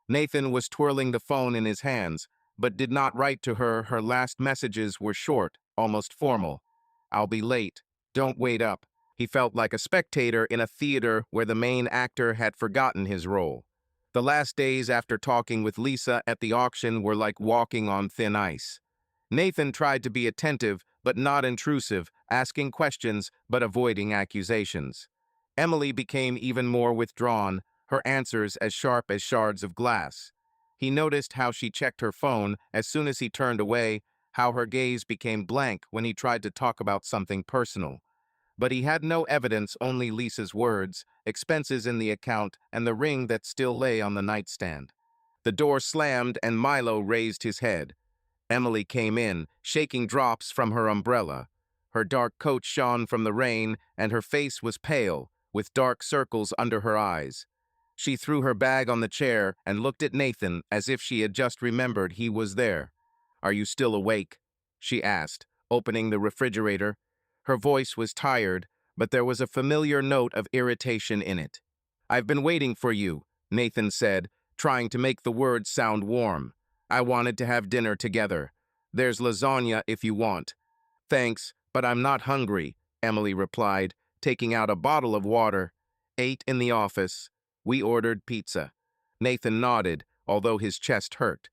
[SPEAKER 1] Nathan was twirling the phone in his hands, but did not write to her. Her last messages were short, almost formal. "I'll be late. Don't wait up." He felt like a spectator in a theater where the main actor had forgotten his role. The last days after talking with Lisa at the auction were like walking on thin ice. Nathan tried to be attentive, but not intrusive, asking questions, but avoiding accusations. Emily became even more withdrawn, her answers as sharp as shards of glass. He noticed how she checked her phone as soon as he turned away, how her gaze became blank when he tried to talk about something personal. But he had no evidence, only Lisa's words, expenses in the account, and the ring that still lay on the nightstand. The door slammed and Milo raised his head. Emily came in, shaking drops from her umbrella. Her dark coat shone from the rain, and her face was pale, with dark circles under her eyes. She threw her bag on the chair and looked at Nathan as if she had just remembered he was there. "Are you still awake?" she asked, opening the refrigerator. Her voice was tired, but there was a familiar note of irritation in it. "I've been waiting for you," Nathan said, trying to make the words sound warm. "I wanted to have dinner together. There's lasagna if you want." "Thanks, but I'm not hungry," Emily replied, taking out a bottle of water. "8 in the office. We ordered pizza." Nathan nodded, although his chest hurt.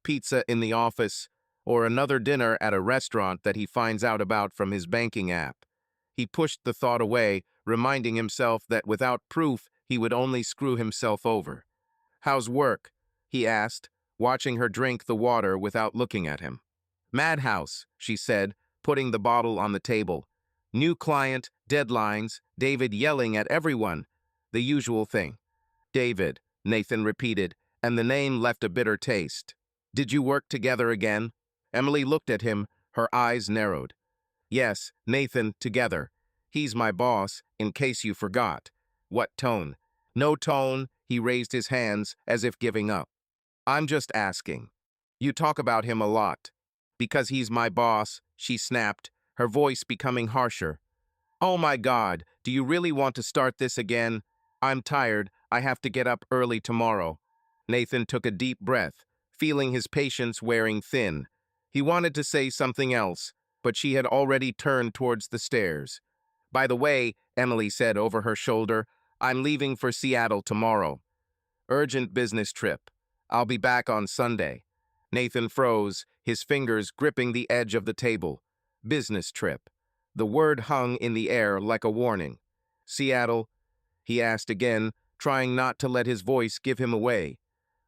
[SPEAKER 1] Pizza in the office, or another dinner at a restaurant that he finds out about from his banking app. He pushed the thought away, reminding himself that without proof, he would only screw himself over. "How's work?" he asked, watching her drink the water without looking at him. "Madhouse," she said, putting the bottle on the table. "New client, deadlines, David yelling at everyone. The usual thing." "David," Nathan repeated, and the name left a bitter taste. "Did you work together again?" Emily looked at him, her eyes narrowed. "Yes, Nathan, together. He's my boss, in case you forgot." "What tone?" "No tone," he raised his hands as if giving up. "I'm just asking. You talk about him a lot." "Because he's my boss," she snapped, her voice becoming harsher. "Oh my God, do you really want to start this again? I'm tired, I have to get up early tomorrow." Nathan took a deep breath, feeling his patience wearing thin. He wanted to say something else, but she had already turned towards the stairs. "By the way," Emily said over her shoulder, "I'm leaving for Seattle tomorrow. Urgent business trip. I'll be back on Sunday." Nathan froze, his fingers gripping the edge of the table. Business trip. The word hung in the air like a warning. "Seattle?" he asked again, trying not to let his voice give him away.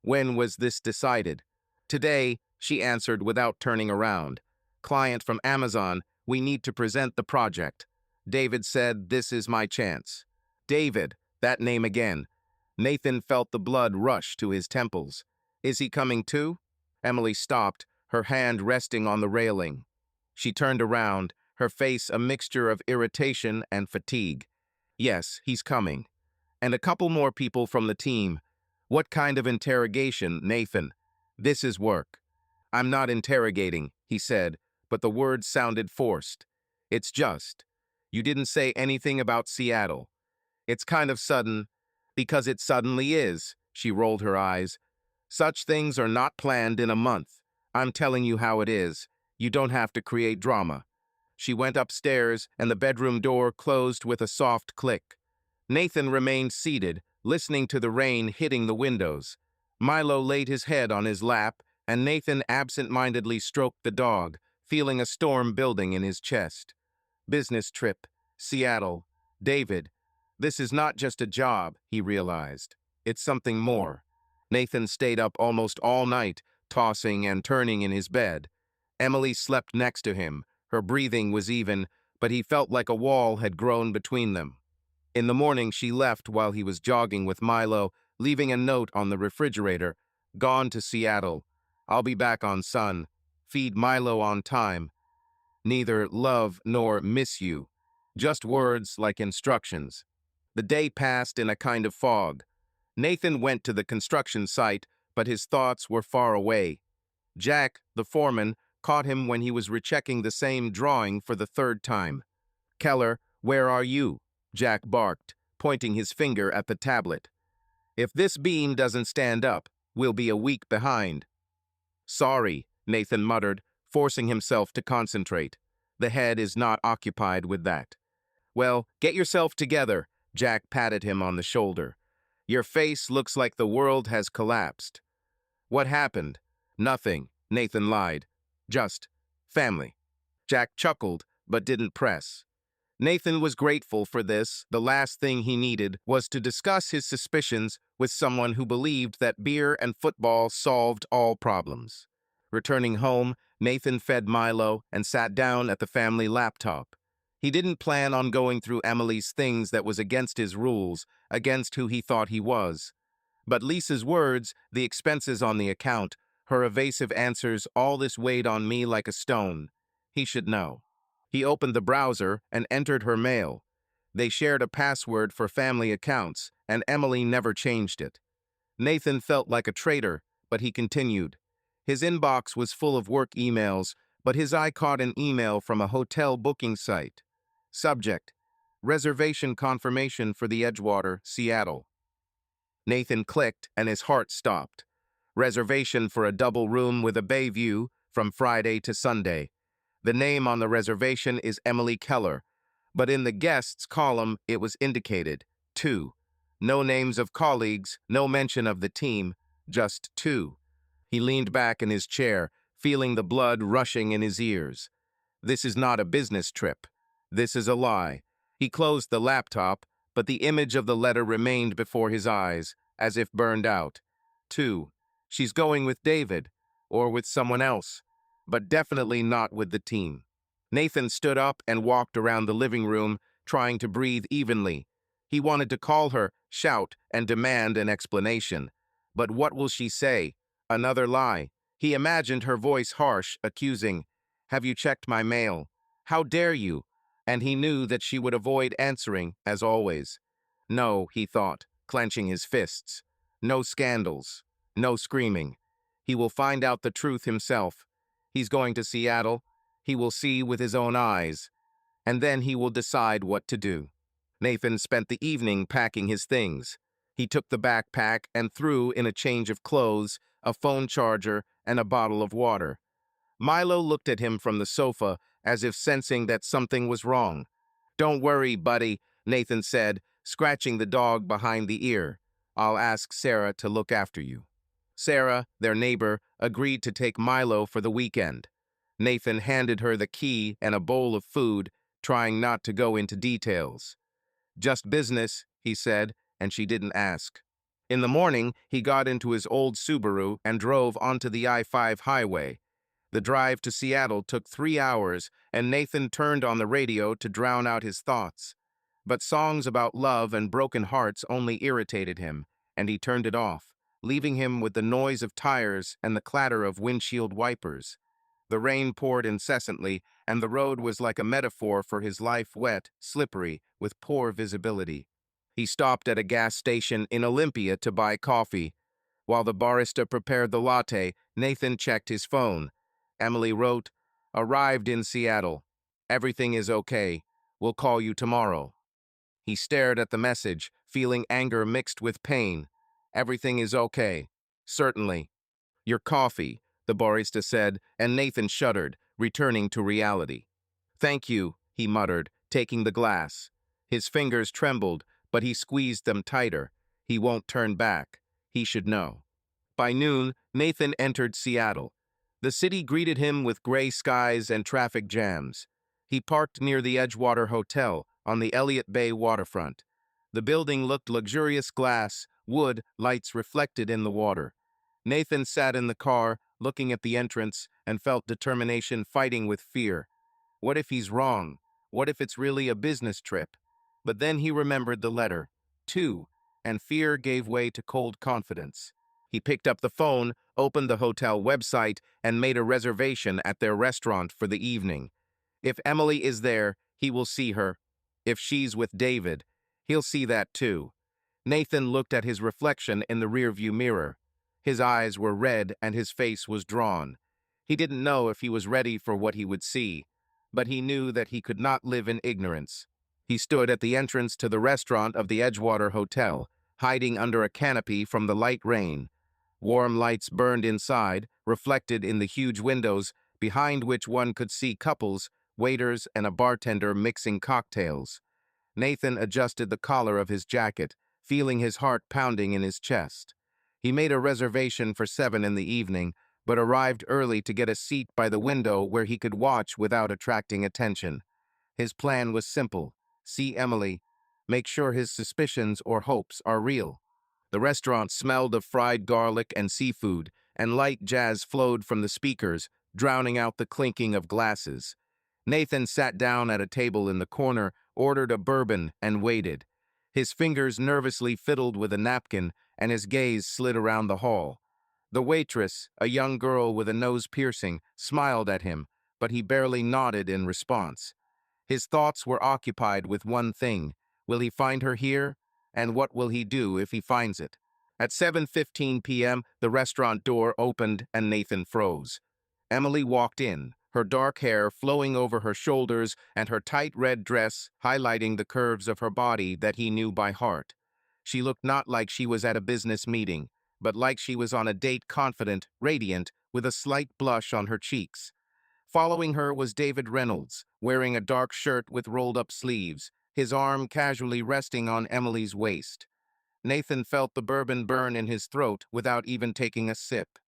[SPEAKER 1] "When was this decided?" "Today," she answered without turning around. "Client from Amazon, we need to present the project. David said this is my chance." David, that name again. Nathan felt the blood rush to his temples. "Is he coming too?" Emily stopped, her hand resting on the railing. She turned around, her face a mixture of irritation and fatigue. "Yes, he's coming. And a couple more people from the team. What kind of interrogation, Nathan? This is work. I'm not interrogating, he said, but the words sounded forced. It's just. You didn't say anything about Seattle. It's kind of sudden. Because it suddenly is, she rolled her eyes. Such things are not planned in a month. I'm telling you how it is. You don't have to create drama. She went upstairs, and the bedroom door closed with a soft click. Nathan remained seated, listening to the rain hitting the windows. Milo laid his head on his lap, and Nathan absent-mindedly stroked the dog, feeling a storm building in his chest. Business trip, Seattle, David. This is not just a job, he realized. It's something more. Nathan stayed up almost all night, tossing and turning in his bed. Emily slept next to him. Her breathing was even, but he felt like a wall had grown between them. In the morning, she left while he was jogging with Milo, leaving a note on the refrigerator. Gone to Seattle. I'll be back on Sun. Feed Milo on time. Neither love nor miss you. Just words like instructions. The day passed in a kind of fog. Nathan went to the construction site, but his thoughts were far away. Jack, the foreman, caught him when he was rechecking the same drawing for the third time. Keller, where are you? Jack barked, pointing his finger at the tablet. If this beam doesn't stand up, we'll be a week behind. Sorry, Nathan muttered, forcing himself to concentrate. The head is not occupied with that. Well, get yourself together, Jack patted him on the shoulder. Your face looks like the world has collapsed. What happened? Nothing, Nathan lied. Just family. Jack chuckled, but didn't press. Nathan was grateful for this. The last thing he needed was to discuss his suspicions with someone who believed that beer and football solved all problems. Returning home, Nathan fed Milo and sat down at the family laptop. He didn't plan on going through Emily's things that was against his rules, against who he thought he was. But Lisa's words, the expenses on the account, her evasive answers, all this weighed on me like a stone. He should know. He opened the browser and entered her mail. They shared a password for family accounts, and Emily never changed it. Nathan felt like a traitor, but he continued. His inbox was full of work emails, but his eye caught an email from a hotel booking site. Subject: reservation confirmation for the Edgewater, Seattle. Nathan clicked, and his heart stopped. Reservation for a double room with a bay view from Friday to Sunday. The name on the reservation is Emily Keller, but in the guests column it was indicated 2. No names of colleagues, no mention of the team, just 2. He leaned back in his chair, feeling the blood rushing in his ears. This is not a business trip. This is a lie. He closed the laptop, but the image of the letter remained before his eyes, as if burned out. 2. She's going with David, or with someone else, but definitely not with the team. Nathan stood up and walked around the living room, trying to breathe evenly. He wanted to call her, shout, and demand an explanation. But what will she say? Another lie. He imagined her voice harsh, accusing. Have you checked my mail? How dare you? And he knew that she would avoid answering, as always. No, he thought, clenching his fists. No scandals. No screaming. He will find out the truth himself. He's going to Seattle. He will see with his own eyes. And then he will decide what to do. Nathan spent the evening packing his things. He took the backpack and threw in a change of clothes, a phone charger, and a bottle of water. Milo looked at him from the sofa, as if sensing that something was wrong. Don't worry, buddy, Nathan said, scratching the dog behind the ear. I'll ask Sarah to look after you. Sarah, their neighbor, agreed to take Milo for the weekend. Nathan handed her the key and a bowl of food, trying not to go into details. Just business, he said, and she didn't ask. In the morning, he got into his old Subaru and drove onto the I-5 highway. The drive to Seattle took 3 hours, and Nathan turned on the radio to drown out his thoughts. But songs about love and broken hearts only irritated him, and he turned it off, leaving him with the noise of tires and the clatter of windshield wipers. The rain poured incessantly, and the road was like a metaphor for his life, wet, slippery, with poor visibility. He stopped at a gas station in Olympia to buy coffee. While the barista prepared the latte, Nathan checked his phone. Emily wrote, "Arrived in Seattle. Everything is okay. We'll call you tomorrow." He stared at the message, feeling anger mixed with pain. "Everything is okay." "Certainly." "Your coffee," the barista said, and Nathan shuddered, returning to reality. "Thank you," he muttered, taking the glass. His fingers trembled, but he squeezed them tighter. He won't turn back. He should know. By noon, Nathan entered Seattle. The city greeted him with gray skies and traffic jams. He parked near the Edgewater Hotel on the Elliott Bay waterfront. The building looked luxurious glass, wood, lights reflected in the water. Nathan sat in the car, looking at the entrance, and felt determination fighting with fear. What if he's wrong? What if it's really a business trip? But then he remembered the letter, too, and fear gave way to cold confidence. He picked up the phone, opened the hotel website, and made a reservation at their restaurant for the evening. If Emily is there, he will see her. If she's with David, he'll see that too. Nathan looked at his reflection in the rearview mirror. His eyes were red and his face was drawn. He didn't know if he was ready for what he would see, but he knew that he could not live in ignorance. He stood at the entrance to the restaurant of the Edgewater Hotel, hiding under a canopy from the light rain. Warm lights burned inside, reflected in the huge windows, behind which one could see couples, waiters, and a bartender mixing cocktails. Nathan adjusted the collar of his jacket, feeling his heart pounding in his chest. He made a reservation for 7 in the evening, but arrived early to get a seat by the window where he could watch without attracting attention. His plan was simple: see Emily, make sure his suspicions or hopes are real. The restaurant smelled of fried garlic and seafood, and light jazz flowed from the speakers, drowning out the clinking of glasses. Nathan sat down at a table in the corner, ordered a bourbon, and waited. His fingers nervously fiddled with a napkin, and his gaze slid around the hall. The waitress, a young girl with a nose piercing, smiled at him, but he barely nodded in response. His thoughts were occupied with one thing: will he find her here? And what will he do if he finds it? At 7:15 p.m., the restaurant door opened and Nathan froze. Emily walked in, her dark hair flowing over her shoulders and her tight red dress highlighting the curves of her body that he knew by heart. She looked not like she was at a business meeting, but like she was on a date, confident, radiant, with a slight blush on her cheeks. Following her was David Reynolds, wearing a dark shirt with rolled-up sleeves, his arm casually resting on Emily's waist. Nathan felt the bourbon burn in his throat without even taking a sip.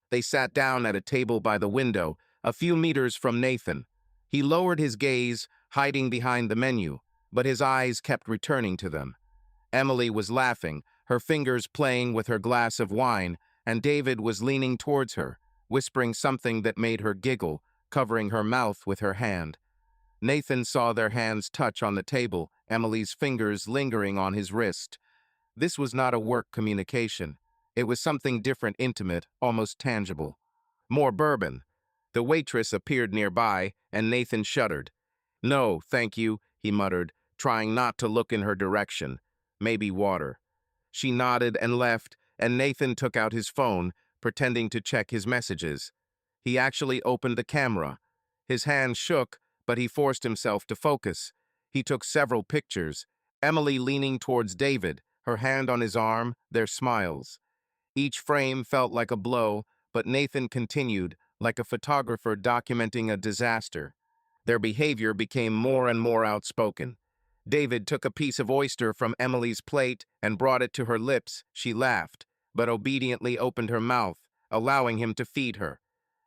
[SPEAKER 1] They sat down at a table by the window, a few meters from Nathan. He lowered his gaze, hiding behind the menu, but his eyes kept returning to them. Emily was laughing, her fingers playing with her glass of wine, and David was leaning towards her, whispering something that made her giggle, covering her mouth with her hand. Nathan saw their hands touch on the table, Emily's fingers lingering on his wrist. This was not a work communication. It was something different, intimate, almost tangible. More bourbon. The waitress appeared nearby, and Nathan shuddered. "No, thank you," he muttered, trying not to look in her direction. "Maybe water." She nodded and left, and Nathan took out his phone, pretending to check his messages. He actually opened the camera. His hand shook, but he forced himself to focus. He took several pictures, Emily leaning towards David, her hand on his arm, their smiles. Each frame felt like a blow, but Nathan continued, like a photographer documenting a disaster. Their behavior became more and more outspoken. David took a piece of oyster from Emily's plate and brought it to her lips. She laughed, but obediently opened her mouth, allowing him to feed her.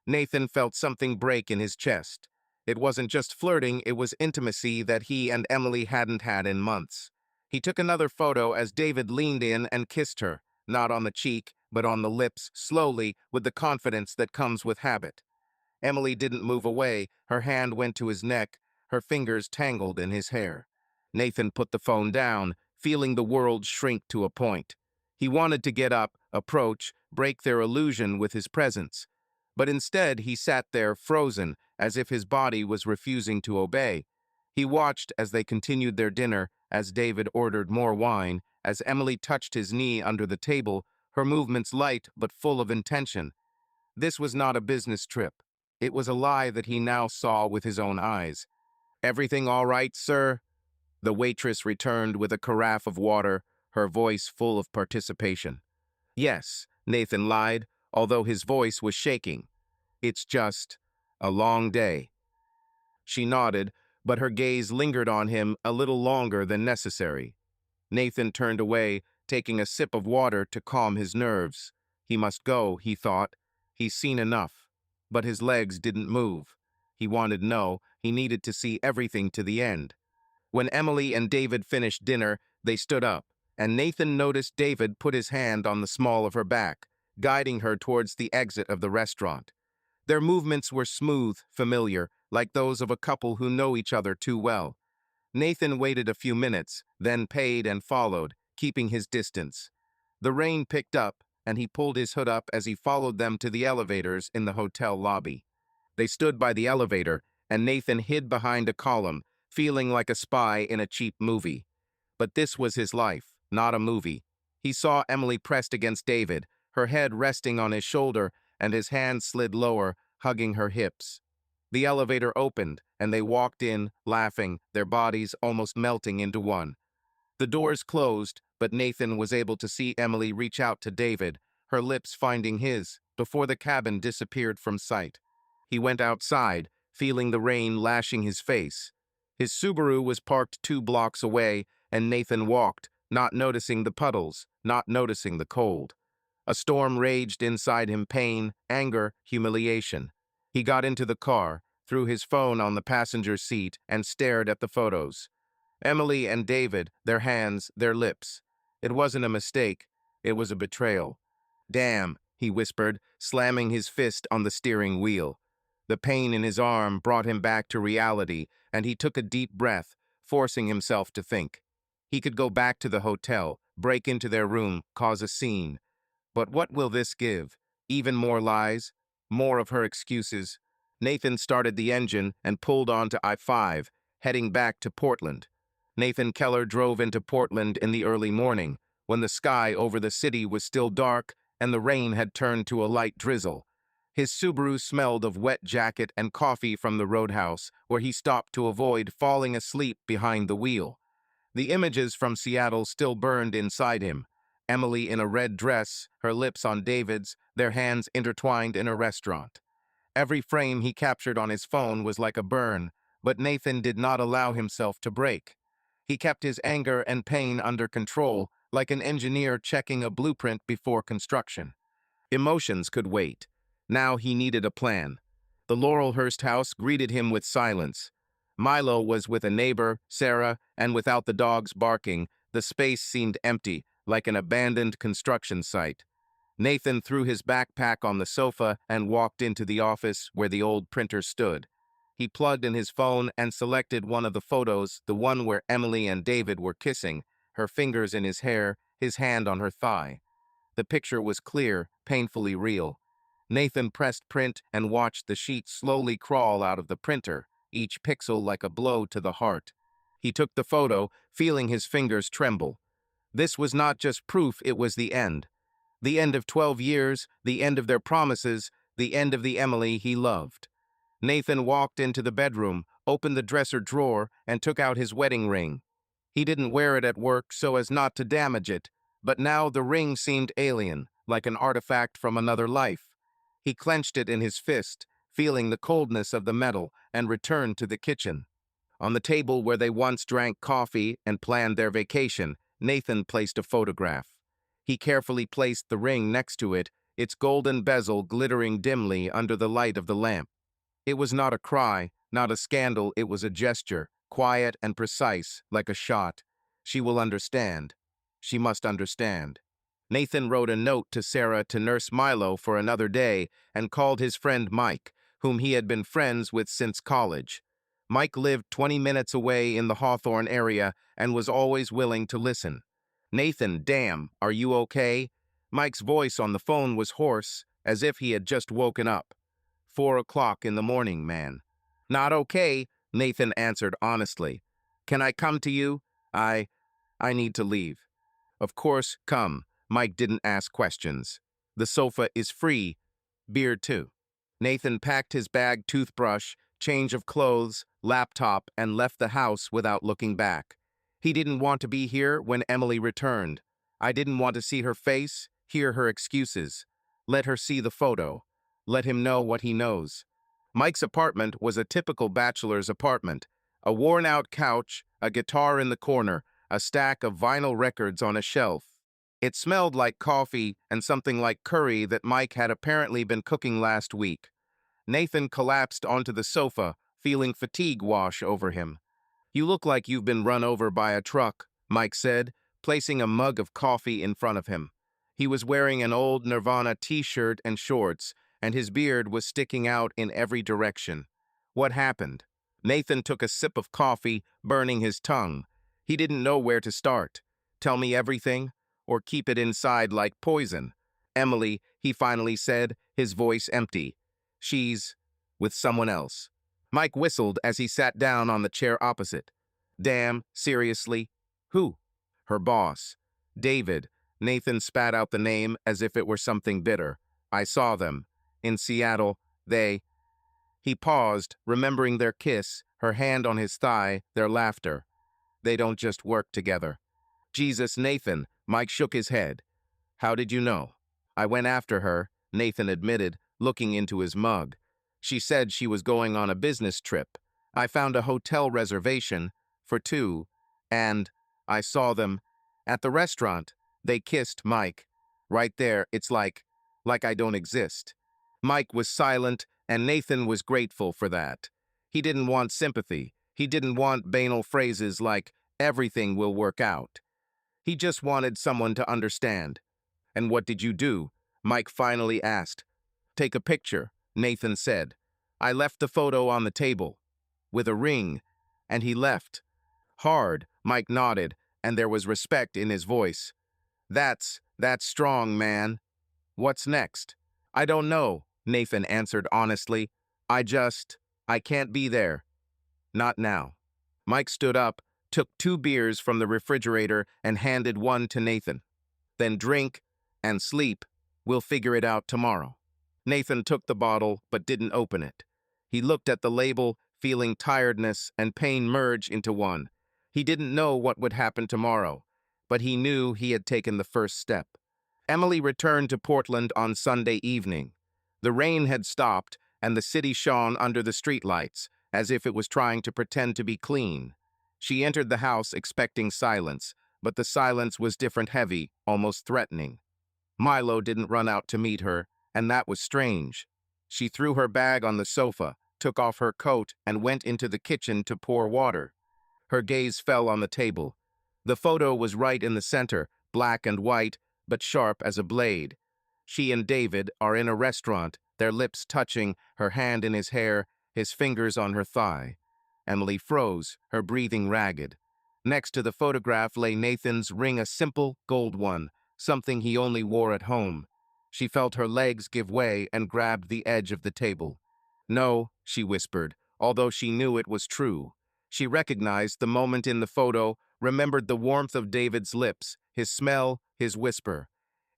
[SPEAKER 1] Nathan felt something break in his chest. It wasn't just flirting, it was intimacy that he and Emily hadn't had in months. He took another photo as David leaned in and kissed her, not on the cheek, but on the lips, slowly, with the confidence that comes with habit. Emily didn't move away, her hand went to his neck, her fingers tangled in his hair. Nathan put the phone down, feeling the world shrink to a point. He wanted to get up, approach, break their illusion with his presence. But instead he sat there frozen, as if his body was refusing to obey. He watched as they continued their dinner, as David ordered more wine, as Emily touched his knee under the table, her movements light but full of intention. This was not a business trip. It was a lie that he now saw with his own eyes. "Everything all right, sir?" The waitress returned with a carafe of water, her voice full of participation. "Yes," Nathan lied, although his voice was shaking. "It's just a long day." She nodded, but her gaze lingered on him a little longer than necessary. Nathan turned away, taking a sip of water to calm his nerves. He must go, he thought. He's seen enough. But his legs didn't move. He wanted no, he needed to see everything to the end. When Emily and David finished dinner, they stood up, and Nathan noticed David put his hand on the small of her back, guiding her towards the exit of the restaurant. Their movements were smooth, familiar, like those of a couple who know each other too well. Nathan waited a few minutes, then paid and followed, keeping his distance. The rain picked up, and he pulled his hood up as he followed them to the elevators in the hotel lobby. They stood by the elevator, and Nathan hid behind a column, feeling like a spy in a cheap movie. But this was his life, not a movie. He saw Emily pressed against David, her head resting on his shoulder, and his hand slid lower, hugging her hips. The elevator opened, and they walked in, laughing, their bodies almost melting into one. The doors closed, but Nathan was able to see Emily reach out to David, her lips finding his, before the cabin disappeared from sight. He went outside, feeling the rain lashing his face. His Subaru was parked 2 blocks away, and Nathan walked, not noticing the puddles, not noticing the cold. A storm raged inside him, pain, anger, humiliation. He got into the car, threw his phone on the passenger seat, and stared at the photos. Emily and David, their hands, their lips. It wasn't a mistake, it was a betrayal. "Damn," he whispered, slamming his fist on the steering wheel. The pain in his arm brought him back to reality, and he took a deep breath, forcing himself to think. He could go back to the hotel, break into their room, cause a scene. But what will this give? Even more lies? More of her excuses? Nathan started the engine and pulled onto I-5, heading back to Portland. Nathan Keller drove into Portland in the early morning, when the sky over the city was still dark and the rain had turned to a light drizzle. His Subaru smelled of wet jacket and coffee from the roadhouse, where he stopped to avoid falling asleep behind the wheel. The images from Seattle still burned inside him. Emily in a red dress, her lips on David's, their hands intertwined in a restaurant. Every frame he captured on his phone was like a burn, but Nathan did not allow himself to break. He kept his anger and pain under control, like an engineer checking a blueprint before construction. Emotions could wait. Now he needed a plan. The Laurelhurst house greeted him with silence. Milo was with a neighbor, Sarah, and without the dogs barking, the space seemed empty, like an abandoned construction site. Nathan threw his backpack on the sofa and walked into the office where the old printer stood. He plugged in his phone and selected one of the photos, the one where Emily and David were kissing, her fingers in his hair, his hand on her thigh. The picture was clear, painfully real. Nathan pressed print and watched the sheet slowly crawl out of the printer, each pixel like a blow to the heart. He took the photo, feeling his fingers tremble. This was not just proof, it was the end. The end of 12 years, the end of their promises, the end of the Emily he loved. Nathan walked into the bedroom, opened the dresser drawer, and took out his wedding ring. He didn't wear it at work so as not to damage it, but now the ring seemed alien, like an artifact from another life. He clenched it in his fist, feeling the coldness of the metal, and returned to the kitchen. On the table where they once drank coffee and planned their vacation, Nathan placed a photograph. He carefully placed the ring next to it, its golden bezel glittering dimly under the light of the lamp. It was not a cry, not a scandal, it was a gesture, quiet and precise, like a shot. She will understand. She must understand. Nathan wrote a note to Sarah to nurse Milo for another day and called his friend Mike, whom he had been friends with since college. Mike lived 20 minutes away in the Hawthorne area and was always willing to listen. "Nathan, damn, are you okay?" Mike's voice on the phone was hoarse, as if he had just woken up. 4 o'clock in the morning, man. "Not okay. Nathan answered honestly. Can I come to you? I, I need to leave. Of course, come. Mike didn't ask questions. The sofa is free. Beer too. Nathan packed his bag, toothbrush, change of clothes, laptop, and left the house without looking back. He didn't want to be here when Emily returned. I didn't want to see her face, hear her excuses. Let her see the photo. Let him know what he knows. Mike's apartment was a typical bachelor's apartment. A worn-out couch, a guitar in the corner, a stack of vinyl records on a shelf. It smelled like coffee and something like curry that Mike had apparently been cooking last week. Nathan collapsed onto the sofa, feeling fatigue wash over him. You look like you've been run over by a truck, Mike said, placing a mug of coffee in front of him. He was wearing an old Nirvana t-shirt and shorts, and his beard was sticking out in every direction. What happened? Nathan took a sip of coffee, burning his tongue. He didn't know where to start. Tell me everything, or keep it inside like poison. Emily, he finally said, his voice empty. She's with someone else. Mike whistled as he sat down on the chair opposite. Damn, seriously? Who? Her boss. David. Nathan spat out the name as if it were something bitter. I saw them. In Seattle, they... He paused, remembering their kiss, her hand on his thigh, their laughter. They don't just work together. Jesus, Nathan, Mike shook his head. How did you know? I went after her, Nathan admitted, looking into his mug. She said she was going on a business trip. I found a hotel reservation for two, and I saw them at the restaurant. They kissed Mike. Right there, it's like I don't exist. Mike was silent, and Nathan was grateful for that. He didn't want sympathy. He didn't want banal phrases like, everything will work out. He just wanted someone to understand. And what did you do? Mike finally asked. Take a picture, Nathan said. I left the photo on the table, with a ring, and he left. Hard, Mike nodded, and there was respect in his voice. That's strong, man. What's next? I don't know, Nathan answered honestly. I can't be there. Not now. Mike stood up, took 2 beers from the refrigerator, and handed one to Nathan. Then drink and sleep. We'll figure it out tomorrow. Nathan took the bottle, but didn't open it. He looked at the label, feeling tiredness and pain merge into one. He didn't know what would happen tomorrow, but he knew he had taken the first step. Emily returned to Portland on Sunday evening. The rain had stopped, and the city shone under the streetlights, as if it was trying to pretend to be clean. She entered the house expecting silence, but the silence was different, heavy, almost threatening. Milo didn't run out to meet her, and that was strange. She threw her bag on the sofa, took off her coat, and went into the kitchen to pour water. Her gaze fell on the table. The photo was right in the center, black and white, but sharp as a blade. She and David are in a restaurant, their lips touching, her hand in his hair, his fingers on her thigh. Emily froze, her breathing ragged. Next to the photograph lay Nathan's ring, a simple, gold one, something he only wore at home. She felt her legs give way and grabbed the edge of the table. No, she whispered, although she knew it was true. She recognized the moment in the photo, remembered the warmth of David's lips, his smell, his whisper.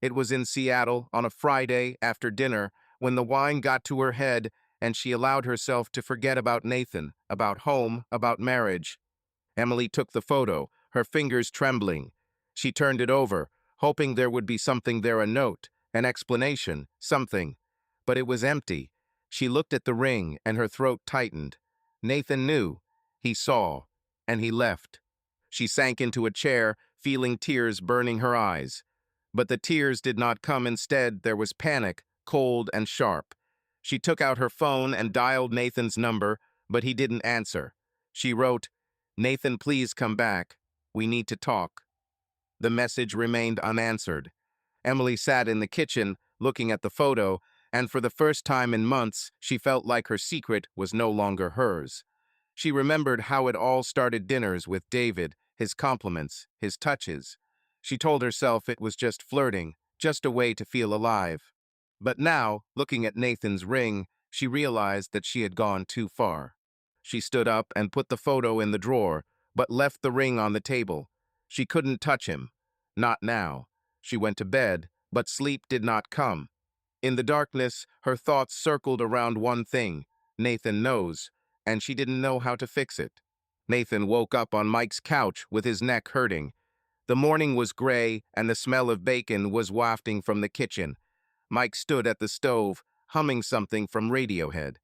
[SPEAKER 1] It was in Seattle on a Friday after dinner when the wine got to her head and she allowed herself to forget about Nathan, about home, about marriage. Emily took the photo, her fingers trembling. She turned it over, hoping there would be something there, a note, an explanation, something. But it was empty. She looked at the ring and her throat tightened. Nathan knew. He saw. And he left. She sank into a chair, feeling tears burning her eyes. But the tears did not come. Instead, there was panic, cold and sharp. She took out her phone and dialed Nathan's number, but he didn't answer. She wrote, Nathan, please come back. We need to talk. The message remained unanswered. Emily sat in the kitchen, looking at the photo, and for the first time in months, she felt like her secret was no longer hers. She remembered how it all started: dinners with David, his compliments, his touches. She told herself it was just flirting, just a way to feel alive. But now, looking at Nathan's ring, she realized that she had gone too far. She stood up and put the photo in the drawer, but left the ring on the table. She couldn't touch him. Not now. She went to bed, but sleep did not come. In the darkness, her thoughts circled around one thing. Nathan knows, and she didn't know how to fix it. Nathan woke up on Mike's couch with his neck hurting. The morning was gray, and the smell of bacon was wafting from the kitchen. Mike stood at the stove, humming something from Radiohead.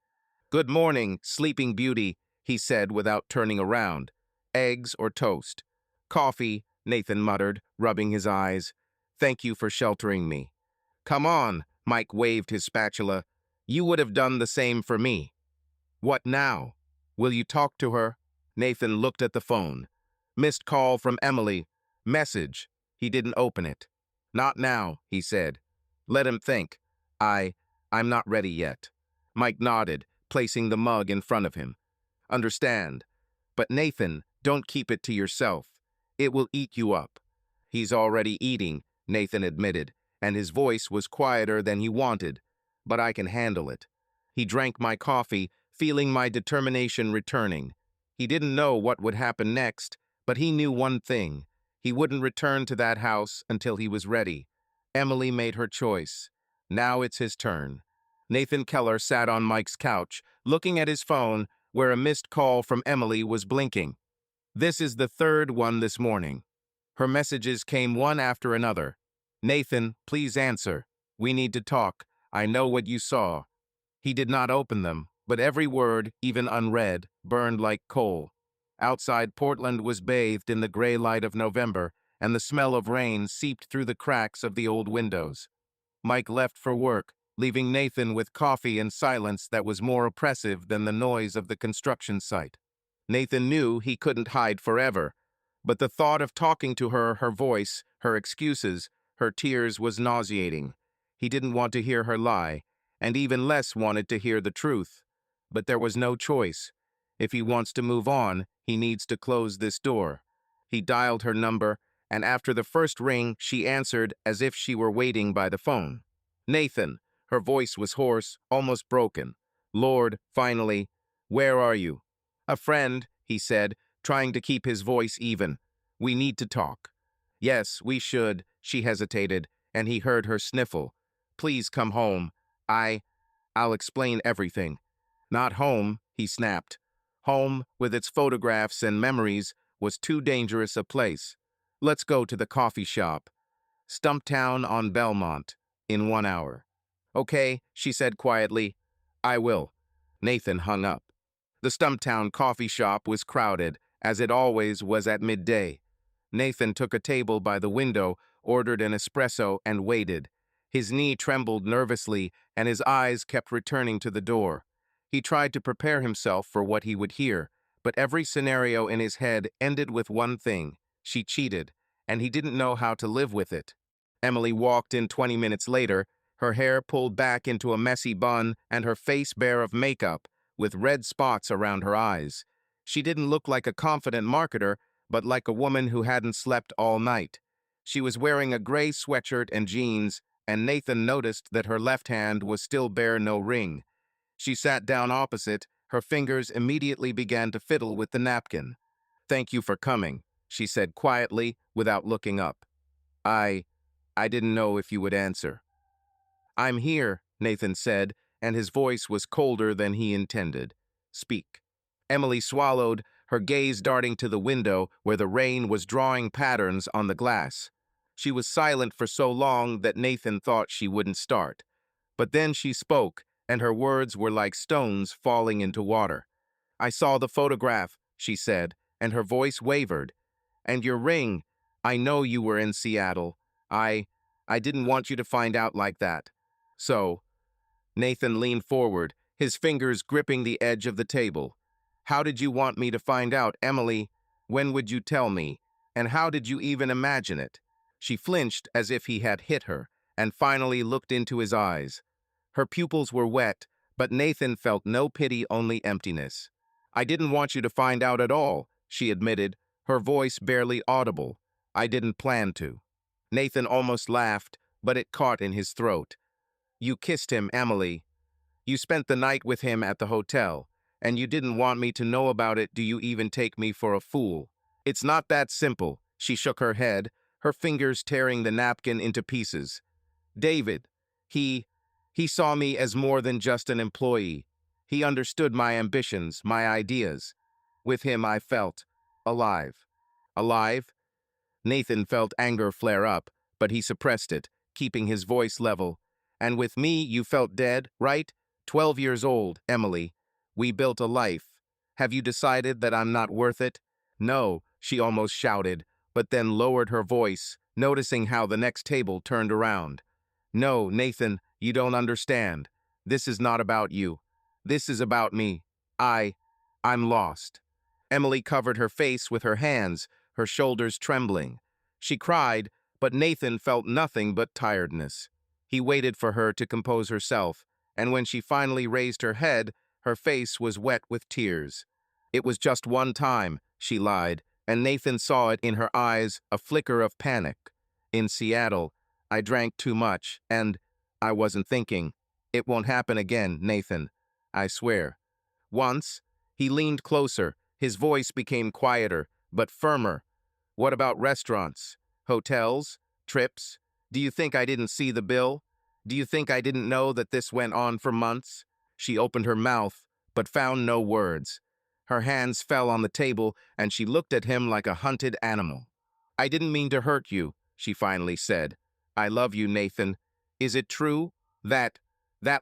[SPEAKER 1] "Good morning, sleeping beauty," he said without turning around. "Eggs or toast?" "Coffee," Nathan muttered, rubbing his eyes. "Thank you for sheltering me." "Come on," Mike waved his spatula. "You would have done the same for me." "What now? Will you talk to her?" Nathan looked at the phone. Missed call from Emily. Message. He didn't open it. "Not now," he said. "Let him think. I'm not ready yet." Mike nodded, placing the mug in front of him. "Understand. But Nathan, don't keep it to yourself. It will eat you up." "He's already eating," Nathan admitted, and his voice was quieter than he wanted. "But I can handle it." He drank my coffee, feeling my determination returning. He didn't know what would happen next, but he knew one thing. He wouldn't return to that house until he was ready. Emily made her choice. Now it's his turn. Nathan Keller sat on Mike's couch, looking at his phone, where a missed call from Emily was blinking. This is the third one this morning. Her messages came one after another. "Nathan, please answer. We need to talk. I know what you saw." He did not open them, but every word, even unread, burned like coal. Outside, Portland was bathed in the gray light of November, and the smell of rain seeped through the cracks of the old windows. Mike left for work, leaving Nathan with coffee and silence that was more oppressive than the noise of the construction site. Nathan knew he couldn't hide forever, but the thought of talking to her, her voice, her excuses, her tears was nauseating. He didn't want to hear her lie, and even less wanted to hear the truth. But there was no choice. If he wants to move on, he needs to close this door. He dialed her number, and after the first ring, she answered as if she were waiting by the phone. "Nathan." Her voice was hoarse, almost broken. "Lord, finally. Where are you?" "A friend," he said, trying to keep his voice even. "We need to talk." "Yes, we should," she hesitated, and he heard her sniffle. "Please come home. I'll explain everything." "Not home," he snapped. Home, with its photographs and memories, was too dangerous a place. "Let's go to the coffee shop. Stumptown on Belmont, in 1 hour." "Okay," she said quietly. "I will." Nathan hung up. The Stumptown coffee shop was crowded, as it always was at midday. Nathan took a table by the window, ordered an espresso, and waited. His knee trembled nervously, and his eyes kept returning to the door. He tried to prepare himself for what he would hear, but every scenario in his head ended with one thing: she cheated, and he didn't know how to live with it. Emily walked in 20 minutes later, her hair pulled back into a messy bun and her face bare of makeup, with red spots around her eyes. She didn't look like a confident marketer, but like a woman who hadn't slept all night. She was wearing a gray sweatshirt and jeans, and Nathan noticed that her left hand was still bare, no ring. She sat down opposite. Her fingers immediately began to fiddle with the napkin. "Thank you for coming," she said quietly, without looking up. I didn't know if you would answer." "I'm here," Nathan said, and his voice was colder than he intended. "Speak." Emily swallowed, her gaze darting to the window where the rain was drawing patterns on the glass. She was silent for so long that Nathan thought she wouldn't start. But then she spoke, and her words were like stones falling into water. "I saw the photograph," she said, and her voice wavered. "And your ring. I know you were in Seattle. I didn't want you to find out like that. So." Nathan leaned forward, his fingers gripping the edge of the table. "How did you want me to find out, Emily? When would you tell me? And how did you even imagine it?" She flinched as if he had hit her, and finally looked into his eyes. Her pupils were wet, but Nathan felt no pity, only emptiness. "I didn't want you to find out at all," she admitted, her voice barely audible. "I didn't plan to." Nathan almost laughed, but it caught in his throat. "You kissed him, Emily. You spent the night with him at the hotel. And you didn't want me to know about it. Do you even take me for a fool? It's not that simple. She shook her head, her fingers tearing the napkin into pieces. David, he, he saw me as more than just an employee. He understood my ambitions, my ideas. With him, I felt alive. Alive? Nathan felt anger flare up, but he suppressed it, keeping his voice level. And with me, you felt dead, right? 12 years old, Emily. We built a life. Have you decided that I'm not worth it? No, she almost shouted, but then lowered her voice, noticing how the next table turned around. No, Nathan, you don't understand. This is not about you. This is about me. I'm lost. Emily covered her face with her hands, her shoulders trembling. She cried, but Nathan felt nothing but tiredness. He waited for her to compose herself, and when she finally raised her head, her face was wet with tears. It was just one time, she lied, and Nathan saw it in her eyes, a flicker of panic. In Seattle, I drank too much, and I wasn't thinking. It won't happen again, Nathan. I swear. Once, he leaned closer. His voice became quieter, but firmer. What about restaurants? Hotels? Trips? Do you think I didn't see the bill? Do you think I didn't know that this went on for months? She opened her mouth, but found no words. Her hands fell on the table, and she looked at him like a hunted animal. I didn't mean to hurt you, she finally said. I love you, Nathan. Is it true? That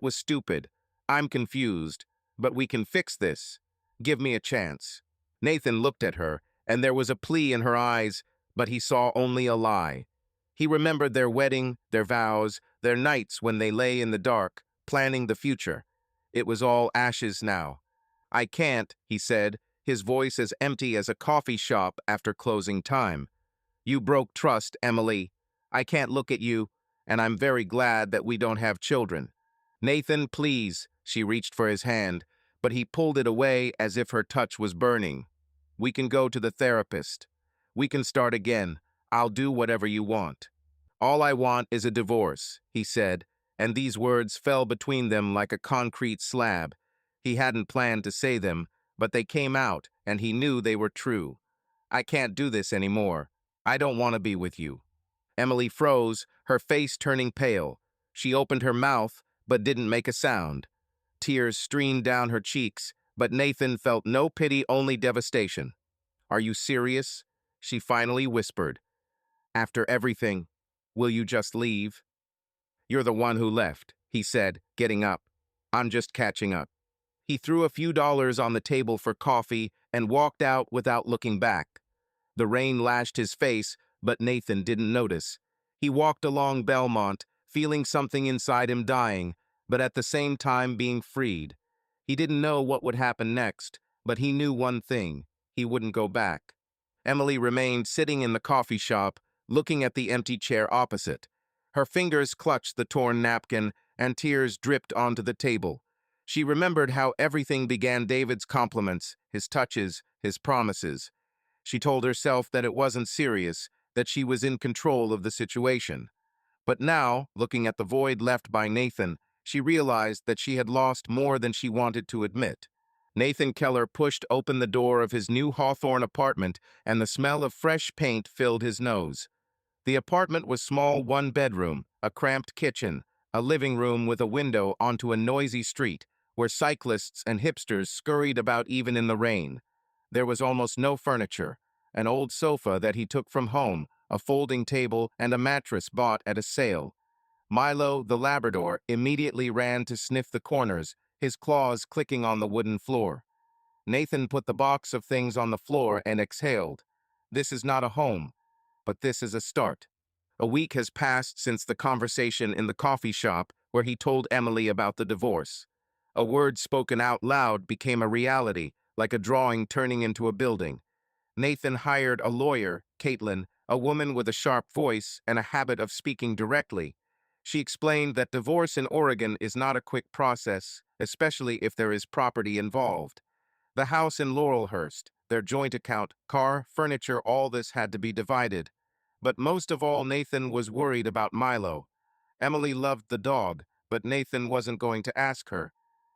[SPEAKER 1] was stupid. I'm confused, but we can fix this. Give me a chance. Nathan looked at her, and there was a plea in her eyes, but he saw only a lie. He remembered their wedding, their vows, their nights when they lay in the dark, planning the future. It was all ashes now. I can't, he said, his voice as empty as a coffee shop after closing time. You broke trust, Emily. I can't look at you, and I'm very glad that we don't have children. Nathan, please, she reached for his hand, but he pulled it away as if her touch was burning. We can go to the therapist. We can start again. I'll do whatever you want. All I want is a divorce, he said, and these words fell between them like a concrete slab. He hadn't planned to say them, but they came out, and he knew they were true. I can't do this anymore. I don't want to be with you. Emily froze, her face turning pale. She opened her mouth, but didn't make a sound. Tears streamed down her cheeks, but Nathan felt no pity, only devastation. Are you serious? She finally whispered. After everything, will you just leave? You're the one who left, he said, getting up. I'm just catching up. He threw a few dollars on the table for coffee and walked out without looking back. The rain lashed his face, but Nathan didn't notice. He walked along Belmont, feeling something inside him dying, but at the same time being freed. He didn't know what would happen next, but he knew one thing: he wouldn't go back. Emily remained sitting in the coffee shop, looking at the empty chair opposite. Her fingers clutched the torn napkin, and tears dripped onto the table. She remembered how everything began: David's compliments, his touches, his promises. She told herself that it wasn't serious, that she was in control of the situation. But now, looking at the void left by Nathan, she realized that she had lost more than she wanted to admit. Nathan Keller pushed open the door of his new Hawthorne apartment, and the smell of fresh paint filled his nose. The apartment was small, one bedroom, a cramped kitchen, a living room with a window onto a noisy street, where cyclists and hipsters scurried about even in the rain. There was almost no furniture: an old sofa that he took from home, a folding table, and a mattress bought at a sale. Milo, the Labrador, immediately ran to sniff the corners, his claws clicking on the wooden floor. Nathan put the box of things on the floor and exhaled. This is not a home, but this is a start. A week has passed since the conversation in the coffee shop where he told Emily about the divorce. A word spoken out loud became a reality, like a drawing turning into a building. Nathan hired a lawyer, Caitlin, a woman with a sharp voice and a habit of speaking directly. She explained that divorce in Oregon is not a quick process, especially if there is property involved. The house in Laurelhurst, their joint account, car, furniture, all this had to be divided. But most of all, Nathan was worried about Milo. Emily loved the dog, but Nathan wasn't going to ask her.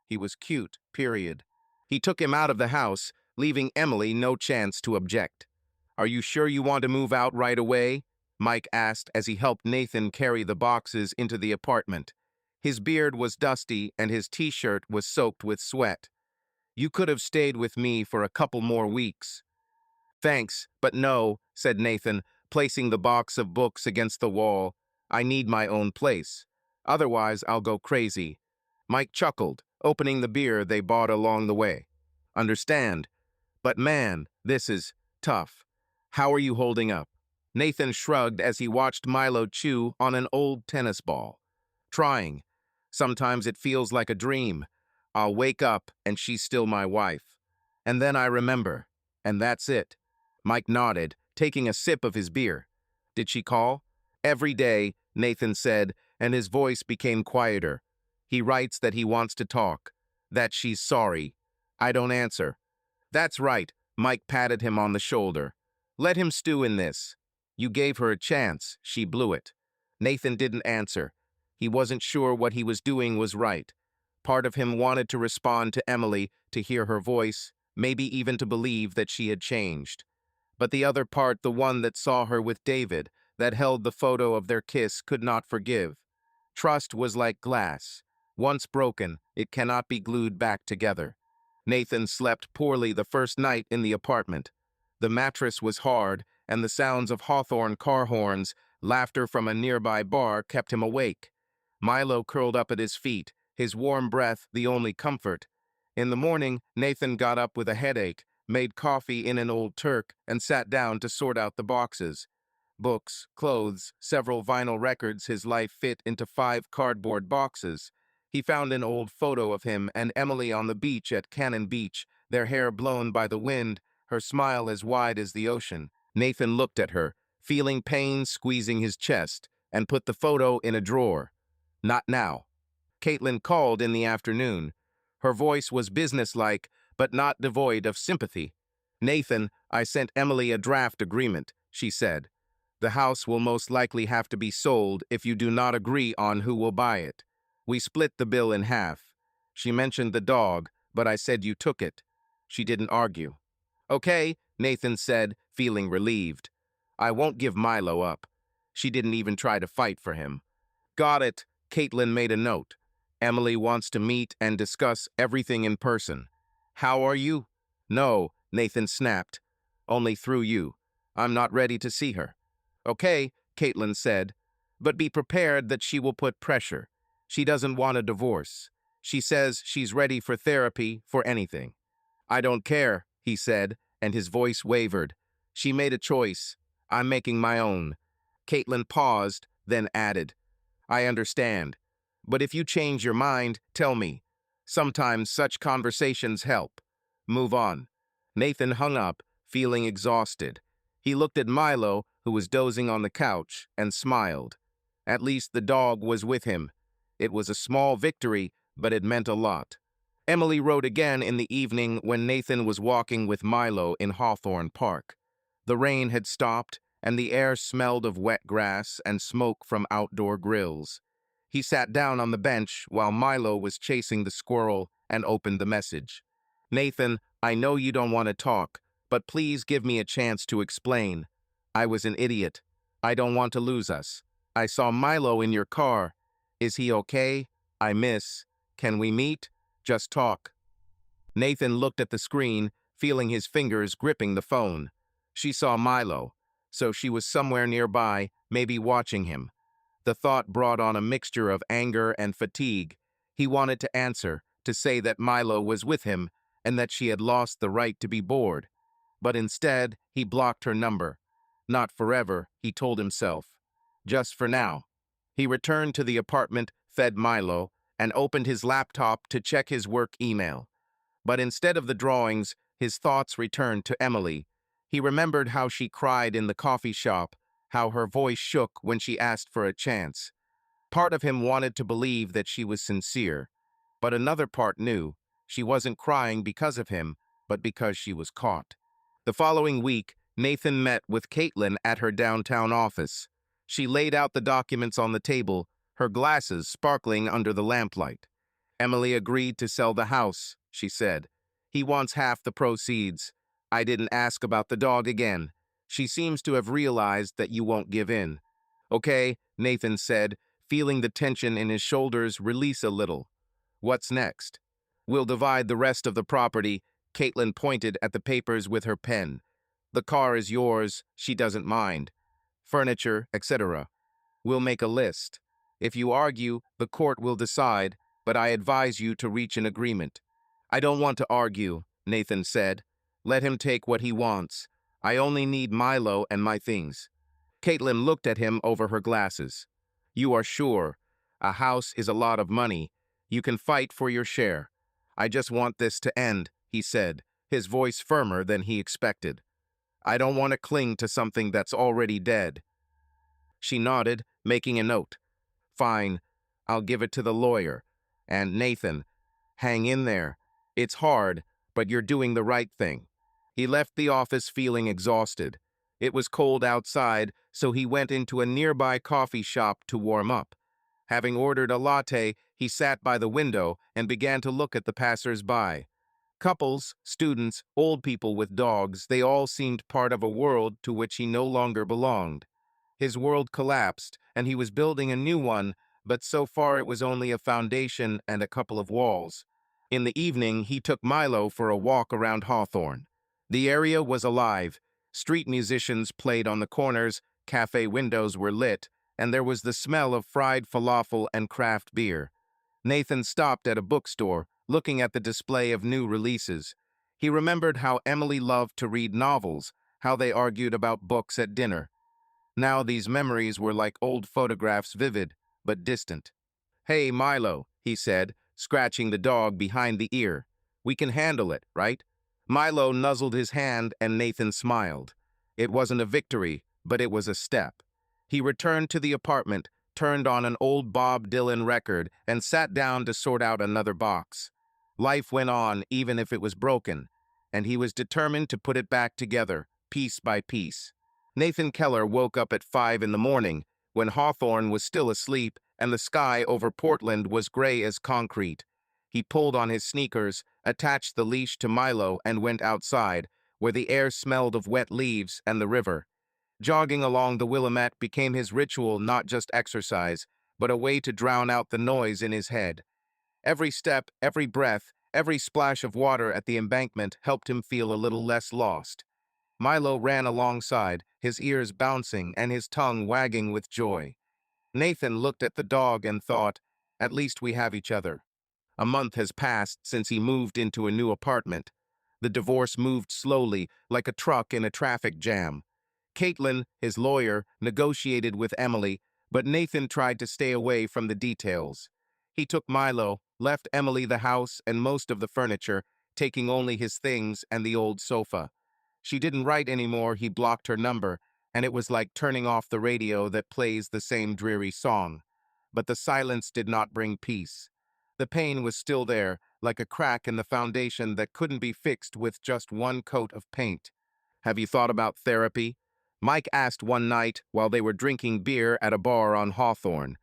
[SPEAKER 1] He was cute, period. He took him out of the house, leaving Emily no chance to object. "Are you sure you want to move out right away?" Mike asked as he helped Nathan carry the boxes into the apartment. His beard was dusty and his t-shirt was soaked with sweat. "You could have stayed with me for a couple more weeks." "Thanks, but no," said Nathan, placing the box of books against the wall. "I need my own place. Otherwise, I'll go crazy." Mike chuckled, opening the beer they bought along the way. "Understand. But man, this is tough. How are you holding up?" Nathan shrugged as he watched Milo chew on an old tennis ball. "Trying. Sometimes it feels like a dream. I'll wake up and she's still my wife. And then I remember. And that's it." Mike nodded, taking a sip of his beer. "Did she call?" "Every day," Nathan said, and his voice became quieter. "He writes that he wants to talk. That she's sorry. I don't answer." "That's right," Mike patted him on the shoulder. "Let him stew in this. You gave her a chance. She blew it." Nathan didn't answer. He wasn't sure what he was doing was right. Part of him wanted to respond to Emily, to hear her voice, maybe even to believe that she had changed. But the other part, the one that saw her with David, that held the photo of their kiss, could not forgive. Trust was like glass. Once broken, it cannot be glued back together. Nathan slept poorly the first night in the apartment. The mattress was hard, and the sounds of Hawthorne car horns, laughter from a nearby bar kept him awake. Milo curled up at his feet, his warm breath the only comfort. In the morning, Nathan got up with a headache, made coffee in an old Turk, and sat down to sort out the boxes. Books, clothes, several vinyl records, his life fit into 5 cardboard boxes. He found an old photo of him and Emily on the beach at Cannon Beach, their hair blown by the wind, her smile as wide as the ocean. Nathan looked at her, feeling pain squeezing his chest, and put the photo in a drawer. Not now. Caitlin called in the afternoon. Her voice was businesslike, but not devoid of sympathy. "Nathan, I sent Emily a draft agreement," she said. "The house will most likely have to be sold if you do not agree on who will buy it. We split the bill in half. She mentioned the dog, but I said you took it." She didn't argue. "Okay," Nathan said, feeling relieved. "I won't give Milo up." She didn't even try to fight for him. "Got it," Caitlin made a note. "Emily wants to meet and discuss everything in person." "How are you?" "No," Nathan snapped. "Only through you. I'm not ready to see her." "Okay," Caitlin said, "but be prepared that she will put pressure. She doesn't want a divorce. She says she's ready for therapy, for anything." "I don't care," he said, and his voice wavered. "She made a choice. I'm making my own." Caitlin paused, then added, "I understand. But if you change your mind, tell me. Sometimes such conversations help. Move on." Nathan hung up, feeling exhausted. He looked at Milo, who was dozing on the couch, and smiled. At least the dog was with him. It was a small victory, but it meant a lot. Emily wrote again in the evening when Nathan was walking with Milo in Hawthorne Park. The rain had stopped, and the air smelled of wet grass and smoke from outdoor grills. He sat down on the bench while Milo was chasing the squirrel and opened the message. "Nathan, I know you don't want to talk, but please give me a chance to explain. I was an idiot. I don't want to lose us. I saw Milo in your car. Is he okay? I miss. Can we meet? Just talk." Nathan looked at the screen, feeling his fingers gripping the phone. She saw Milo, so she was somewhere nearby, maybe watching him. The thought brought on a mixture of anger and fatigue. He wanted to answer, to say that Milo was with him, and that she had lost the right to be bored. But instead, he blocked her number. Not forever, he told himself. Just for now. He returned to the apartment, fed Milo, and opened his laptop to check his work email. But instead of the drawings, his thoughts returned to Emily. He remembered how she cried in the coffee shop, how her voice shook when she asked for a chance. Part of him wanted to believe that she was sincere, but another part knew she wasn't crying because of him, but because she was caught. The following week, Nathan met with Caitlin at her downtown office. She laid out the documents on the table, her glasses sparkling under the lamplight. "Emily agreed to sell the house," she said. He wants half the proceeds. I didn't ask about the dog again. She seems to have realized that you won't give in. Okay, Nathan said, feeling the tension in his shoulders release a little. What's next? We'll divide the rest of the property. Caitlin pointed at the papers with her pen. The car is yours, she doesn't mind. Furniture, etc. We'll make a list. If you argue, the court will decide, but I advise you to reach an agreement. I don't want to argue, Nathan said. Let him take what he wants. I only need Milo and my things. Caitlin looked at him over her glasses. You are sure? A house is a lot of money. You can fight for your share. I just want this to end, he said, his voice firmer than he expected. I don't want to cling to something that's already dead. She nodded, making a note. Fine, I'll give it to the lawyer. And Nathan, hang in there. It's hard, but you're doing the right thing. He left the office feeling exhausted. It was cold outside, so he went into a nearby coffee shop to warm up. Having ordered a latte, he sat by the window and began to look at the passers-by. Couples, students, old people with dogs, they all seemed part of a world to which he no longer belonged. His world collapsed, and he was building a new one, but so far it was only a foundation and a couple of walls. In the evening, he took Milo for a walk around Hawthorne. The area was alive. Street musicians played on the corners, cafe windows were lit, and there was the smell of fried falafel and craft beer. Nathan stopped at a bookstore, looking at the display of new releases. He remembered how Emily loved to read novels, how they argued about books at dinner. Now these memories were like old photographs, vivid, but distant. Hey, Milo, he said, scratching the dog behind the ear. We can handle it, right? Milo nuzzled his hand and Nathan smiled. It wasn't a victory, but it was a step. He returned to the apartment, turned on an old Bob Dylan record, and sat down to sort out another box. Life went on, even if it was broken, and he was determined to put it back together, piece by piece. Nathan Keller woke up at 5 in the morning, when Hawthorne was still asleep and the sky over Portland was gray as concrete. He pulled on his sneakers, attached the leash to Milo, and went outside, where the air smelled of wet leaves and the river. Jogging along the Willamette became his ritual, not just exercise, but a way to drown out the noise in his head. Every step, every breath, every splash of water at the embankment helped him feel a little less lost. Milo ran alongside, his ears bouncing and his tongue wagging with joy. Nathan looked at the dog and thought, at least we have each other. A month has passed since he moved into a new apartment. The divorce moved slowly, like a truck in a traffic jam. Caitlin, his lawyer, negotiated with Emily, but Nathan tried to stay away from the details. He took Milo, left Emily the house and most of the furniture, taking only his things and the old sofa. She didn't write anymore, he blocked her number, and it was like turning off the radio that plays the same dreary song. But the silence did not bring peace. The pain was still there, like a crack in the foundation that couldn't be fixed with just one coat of paint. Have you thought about therapy? Mike asked one night while they were drinking beer at a bar on Hawthorne.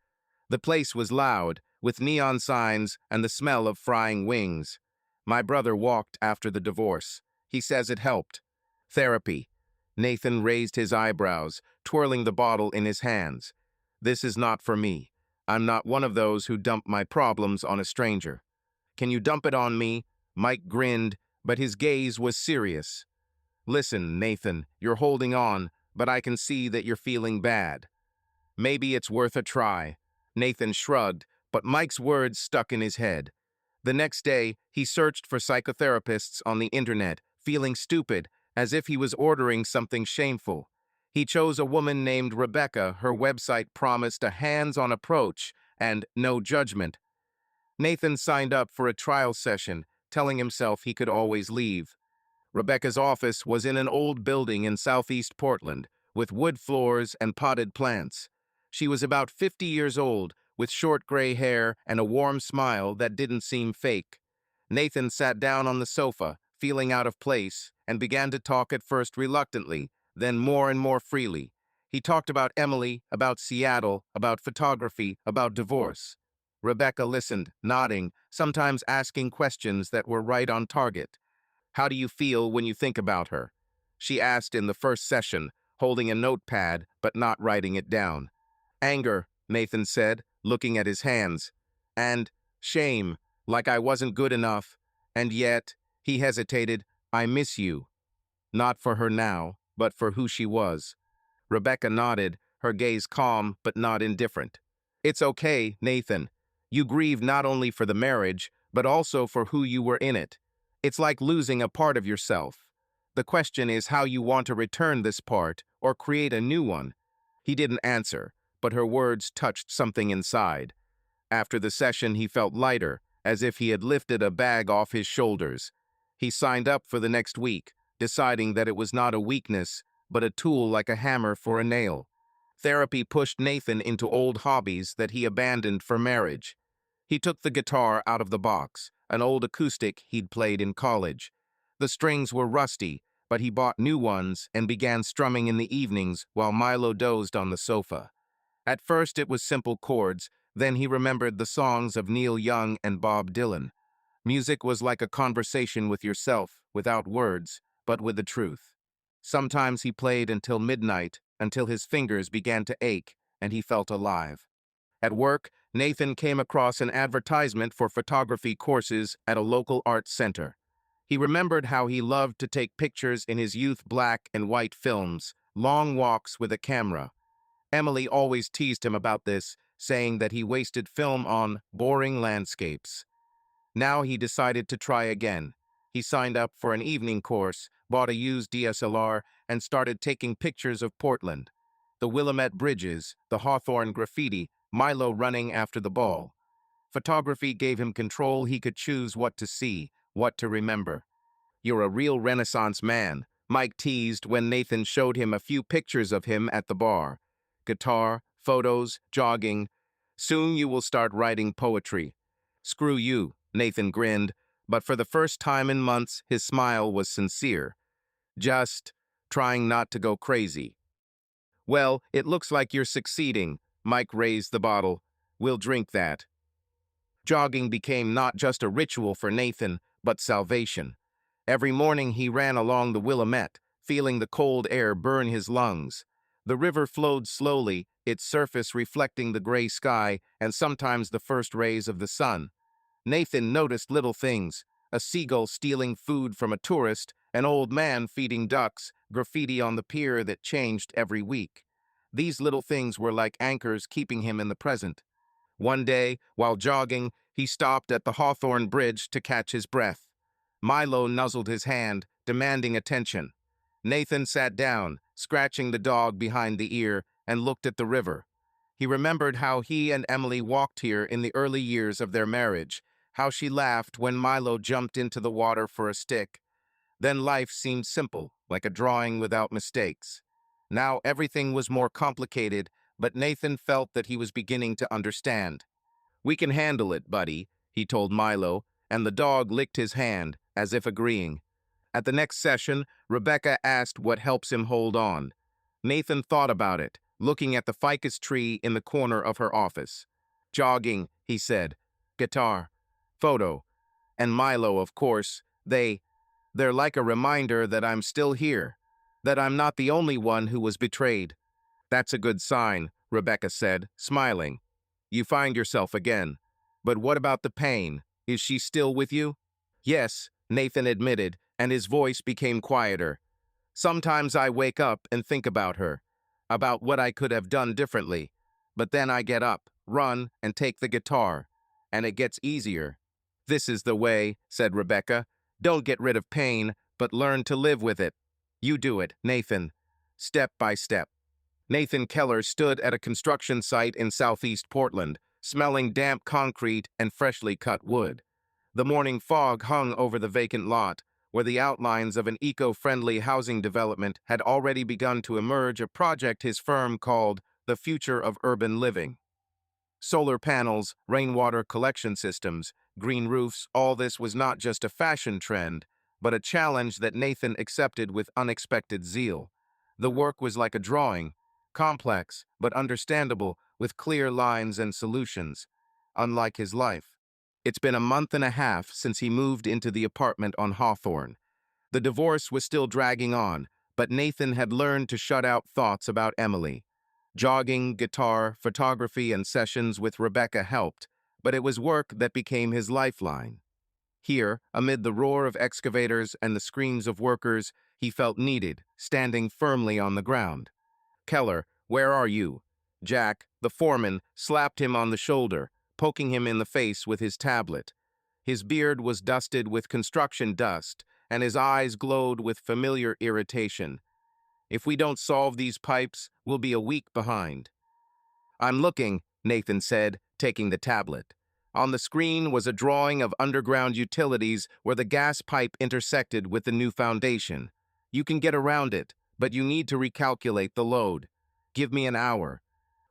[SPEAKER 1] The place was loud, with neon signs and the smell of frying wings. My brother walked after the divorce. He says it helped. Therapy. Nathan raised his eyebrows, twirling the bottle in his hands. This is not for me. I'm not one of those who dump my problems on a stranger. Can you dump it on me? Mike grinned, but his gaze was serious. Listen, Nathan, you're holding on, but I can see that you're feeling bad. Maybe it's worth a try. Nathan shrugged, but Mike's words stuck in his head. The next day, he searched for psychotherapists on the internet, feeling stupid, as if he was ordering something shameful. He chose a woman named Rebecca. Her website promised a hands-on approach and no judgment. Nathan signed up for a trial session, telling himself he could always leave. Rebecca's office was in an old building in southeast Portland, with wood floors and potted plants. She was about 50 years old, with short gray hair and a warm smile that didn't seem fake. Nathan sat down on the sofa, feeling out of place, and began to talk at first reluctantly, then more and more freely. He talked about Emily, about Seattle, about photography, about divorce. Rebecca listened, nodding, sometimes asking questions that were right on target. How do you feel when you think about her? She asked in the first session, holding a notepad but not writing it down. Anger, Nathan said, looking at his hands. And shame, like I wasn't good enough. And yet, he hesitated, I miss you. Not for her now, but for who she was. Rebecca nodded, her gaze calm but not indifferent. It's okay, Nathan. You grieve not only for the marriage, but also for who you were in it. It's like losing a part of yourself. The question is how you want to return this part or create a new one. He didn't answer, but her words touched something inside. After the session, he felt lighter, as if he had lifted a bag off his shoulders. He signed up for the next week, deciding that it was not a weakness, but a tool like a hammer for a nail. Therapy pushed Nathan into old hobbies that he abandoned for marriage. He took the guitar out of the box, an old acoustic he'd played in college. The strings were rusty, but he bought new ones and began strumming in the evenings while Milo dozed on the sofa. At first it was simple chords, then he remembered the songs of Neil Young and Bob Dylan. Music was like a conversation with yourself, without words, but with the truth. Sometimes he played until midnight, until his fingers began to ache, and he felt alive. At work, Nathan came across an advertisement for photography courses at a local art center. He remembered how he loved to take pictures in his youth black and white films, long walks with a camera. Emily always teased him about this, saying that he wasted film on boring landscapes. Now he decided to try again. He signed up for an evening course, bought a used DSLR, and started taking pictures of Portland. The Willamette bridges, the Hawthorne graffiti, Milo running after the ball. Photography gave him control. He could choose what to see, what to remember. You're a real Renaissance man, Mike teased when Nathan showed him a few pictures of him at the bar. Guitar, photos, jogging. Soon you will start writing poetry. Screw you, Nathan grinned, but for the first time in months, his smile was sincere. Just trying not to go crazy. Well, it looks like you're succeeding. Mike raised the bottle. We'll drink that. Jogging became not just a ritual for Nathan, but salvation. Every morning he ran along the Willamette, feeling the cold air burn his lungs. The river flowed slowly, its surface reflecting the gray sky and sometimes the first rays of the sun. Nathan noticed little things: a seagull stealing food from a tourist, an old man feeding ducks, graffiti on the pier that changed every week. These little things were like anchors keeping him in the present. One day, while jogging, he stopped at the Hawthorne Bridge to catch his breath. Milo nuzzled his hand, demanding attention. Nathan sat down, scratching the dog behind the ear, and looked at the river. He remembered how he and Emily walked here in the early years of their marriage, how she laughed when Milo jumped into the water for a stick. Then life seemed simple, like a drawing without mistakes. Now everything was more complicated, but Nathan felt that he was beginning to understand. We can handle it, buddy, he told Milo, and the dog licked his hand, as if agreeing. At the next session, Rebecca asked what helps him hold on. Nathan thought about it, looking at the ficus tree in the corner of her office. Jogging, he said. Guitar. Photo. And Milo, of course. They're like a reminder that I'm still here, that I'm not the only one who was betrayed. That's a good sign, Rebecca said, smiling. You find yourself again. But what about the pain? Is she still with you? Yes, Nathan admitted, and his voice became quieter. Sometimes I wake up and think about her, about what I could have done differently. But then I get up, run, and take the guitar, and it gets easier. This is the way, said Rebecca. Don't get rid of pain, but learn to live with it. You do it, Nathan, step by step. Nathan Keller stood at a construction site in southeast Portland, smelling damp concrete and freshly cut wood. The morning fog hung over the vacant lot, where the outlines of an eco-friendly housing development had already begun to emerge, a project his firm called the future of urban living. Solar panels, rainwater collection systems, green roofs, all this was not just a fashion trend, but a challenge that Nathan accepted with unexpected zeal. The work was like a drawing, complex but understandable, with clear lines and solutions, unlike his life. It's been a month and a half since he moved into the apartment on Hawthorne. The divorce was still dragging on, but Nathan had learned to shut out thoughts about Emily. Jogging, guitar, photography, and sessions with Rebecca helped, but it was work that became his lifeline. Here, amid the roar of excavators and the screams of workers, he felt needed, standing firmly on the ground. "Keller, where are you?" Jack, the foreman, slapped him on the shoulder, poking him in the face with his tablet. His beard was dusted with construction dust, and his eyes glowed with familiar irritation. "If we don't solve these pipes, we'll be a week behind." "I'm looking," Nathan said, taking the tablet. On the screen was a drawing of underground utilities where the gas pipe intersected with the new foundation. "You can get around it, but you need to recalculate the load. Give me an hour."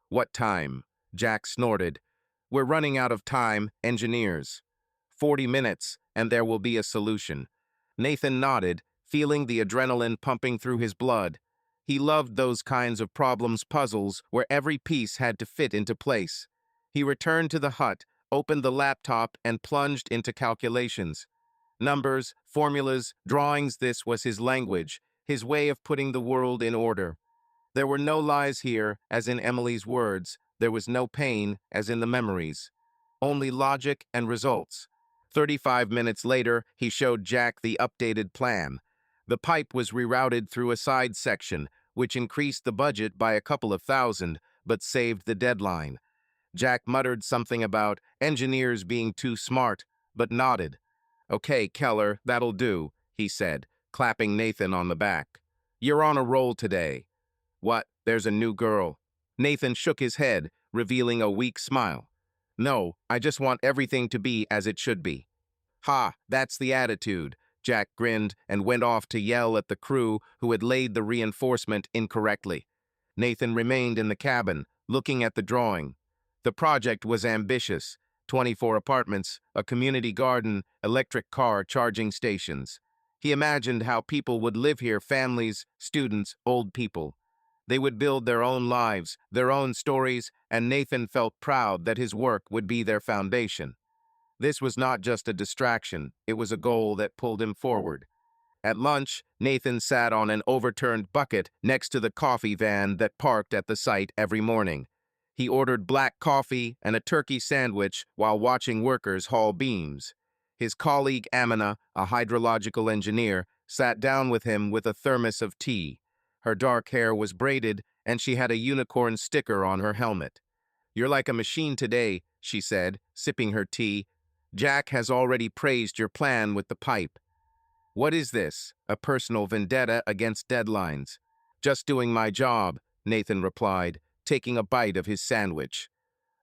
[SPEAKER 1] "What time?" Jack snorted. "We're running out of time, engineers." 40 minutes, and there will be a solution." Nathan nodded, feeling the adrenaline pumping through his blood. He loved those kinds of problems puzzles where every piece had to fit into place. He returned to the hut, opened the laptop, and plunged into calculations. Numbers, formulas, drawings, this was his language, his way of putting the world in order. There were no lies here, as in Emily's words. There was no pain, as in the memories. Only logic and results. 35 minutes later, he showed Jack the updated plan. The pipe was rerouted through a side section, which increased the budget by a couple of thousand, but saved the deadline. Jack muttered something about engineers being too smart, but nodded. "Okay, Keller, that'll do," he said, clapping Nathan on the back. "You're on a roll today." "What, there's a new girl?" Nathan shook his head, revealing a weak smile. "No, I just want everything to be as it should be." "Ha, that's the attitude." Jack grinned and went off to yell at the crew who had laid the reinforcement incorrectly. Nathan remained in the cabin, looking at the drawing. The project was ambitious: 24 apartments, a community garden, electric car charging stations. He imagined how people would live here: families, students, old people. They would build their own lives, their own stories, and Nathan felt proud that his work would be their foundation. This was not just a distraction, it was a goal that pulled him forward. At lunch, Nathan sat on an overturned bucket next to the coffee van that parked at the site every morning. He ordered black coffee and a turkey sandwich while watching workers haul beams. His colleague Amina, a hydrological engineer, sat down with him with a thermos of tea. Her dark hair was braided, and she had a unicorn sticker on her helmet. "You're like a machine today," she said, sipping her tea. "Jack has already praised your plan with the pipe." "What is this? A personal vendetta against deadlines?" "Just doing my job," Nathan replied, taking a bite of his sandwich.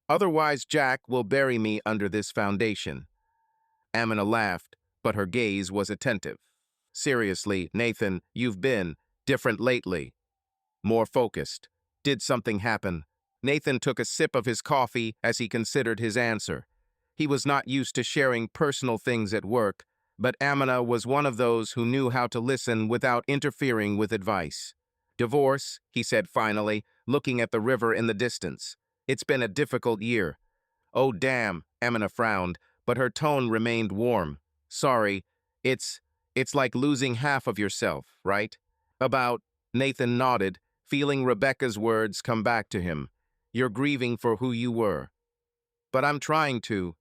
[SPEAKER 1] "Otherwise, Jack will bury me under this foundation." Amina laughed, but her gaze was attentive. "Seriously, Nathan, you've been different lately. More focused. Did something happen?" Nathan took a sip of his coffee as he considered his answer. He was not used to sharing personal things at work, but Amina was one of those who knew how to listen without interfering with advice. "Divorce," he said finally, looking at the river in the distance. "It's been a difficult year." "Oh, damn," Amina frowned, but her tone remained warm. "Sorry, it's like losing half of yourself, right?" "About," Nathan nodded, feeling Rebecca's words come back to him. "You're grieving for who you were." "But I'm trying to,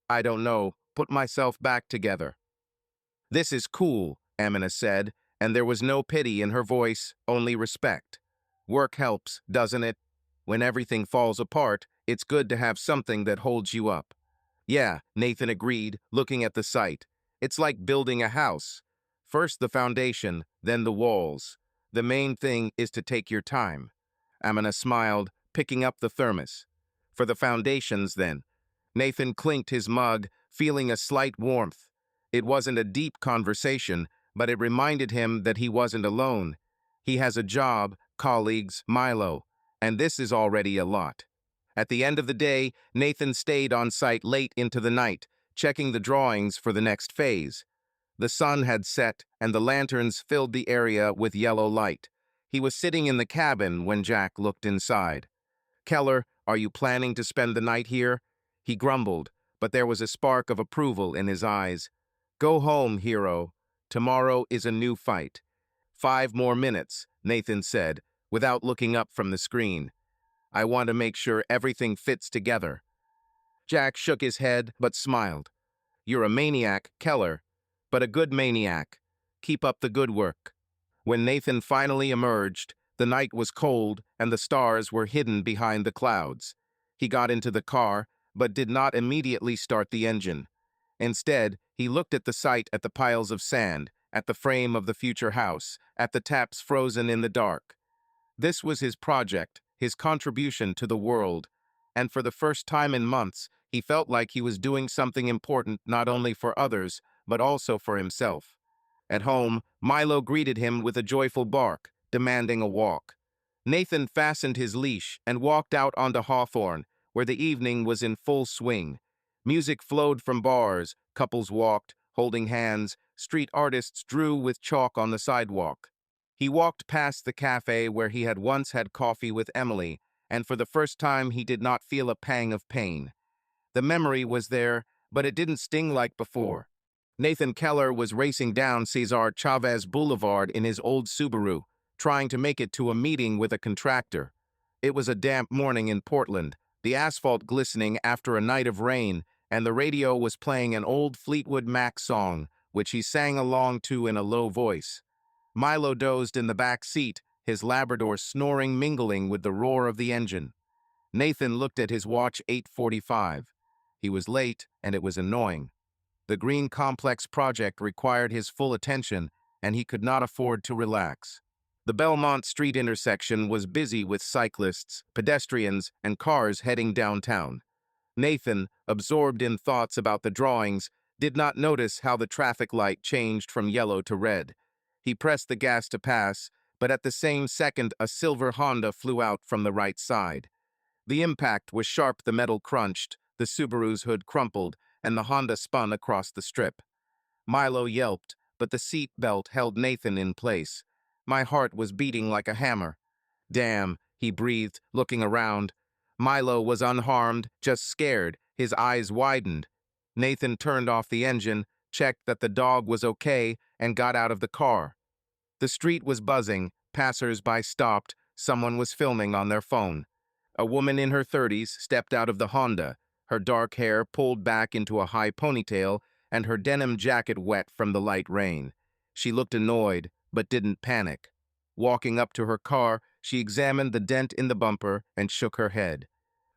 [SPEAKER 1] I don't know, put myself back together." "This is cool," Amina said, and there was no pity in her voice, only respect. "Work helps, doesn't it? When everything falls apart, it's good to have something that holds you up." "Yeah," Nathan agreed, looking at the site. "It's like building a house. First the foundation, then the walls. The main thing is to take your time." Amina smiled, picking up the thermos. "For the foundations, then." Nathan clinked his mug, feeling a slight warmth. It wasn't a deep conversation, but it reminded him that he wasn't alone. He has a job, colleagues, Milo, and this is already a lot. At the end of the day, Nathan stayed on site late into the night, checking the drawings for the next phase. The sun had set, and the lanterns filled the area with yellow light. He was sitting in the cabin when Jack looked inside. "Keller, are you planning to spend the night here?" He grumbled, but there was a spark of approval in his eyes. "Go home, hero. Tomorrow is a new fight. 5 more minutes, Nathan said, without looking up from the screen. I want to make sure everything fits together. Jack shook his head but smiled. You're a maniac, Keller, but a good maniac. Keep up the good work. When Nathan finally emerged, the night was cold and the stars were hidden behind the clouds. He got into the car, but did not immediately start the engine. Instead, he looked at the site, at the piles of sand, at the frame of the future house, at the taps frozen in the dark. This was his project, his contribution to the world, and for the first time in months, he felt like he was doing something important not only for others, but also for himself. At home, Milo greeted him with a joyful bark, demanding a walk. Nathan fastened his leash and walked out onto Hawthorne, where the evening was in full swing. Music flowed from bars, couples walked, holding hands, street artists drew with chalk on the sidewalk. He walked past the cafe where he had once had coffee with Emily, and for the first time he did not feel a pang of pain. The memory was there, but it didn't sting like before. Nathan Keller was racing down Cesar Chavez Boulevard in his old Subaru, trying to make it to a meeting with a contractor. It was a damp morning in Portland, the asphalt glistening after a night of rain, and the radio was playing an old Fleetwood Mac song, which he sang along to in a low voice. Milo dozed in the back seat, his Labrador snoring mingling with the roar of the engine. Nathan looked at his watch, 8:45. He was late, and it was annoying. The Green Complex project required his full attention, and he could not afford to relax. The Belmont Street intersection was busy with cyclists, pedestrians, and cars heading downtown. Nathan, absorbed in thoughts about the drawings, did not notice how the traffic light changed from yellow to red. He pressed the gas to pass, but at the same second a silver Honda flew out from the right side. The impact was sharp, the metal crunched, the Subaru's hood crumpled, and the Honda spun across the strip. Milo yelped, but the seat belt held Nathan in place. My heart was beating like a hammer. Damn, he breathed, looking around. Milo was unharmed, just scared, his eyes widened. Nathan turned off the engine, checked that the dog was okay, and got out of the car. The street was buzzing, passers-by stopped, someone was filming on their phone. A woman in her 30s stepped out of the Honda, her dark hair pulled back into a high ponytail and her denim jacket wet from the light rain. She looked annoyed, but didn't panic. Walking up to her car, she examined the dent in the bumper and shook her head.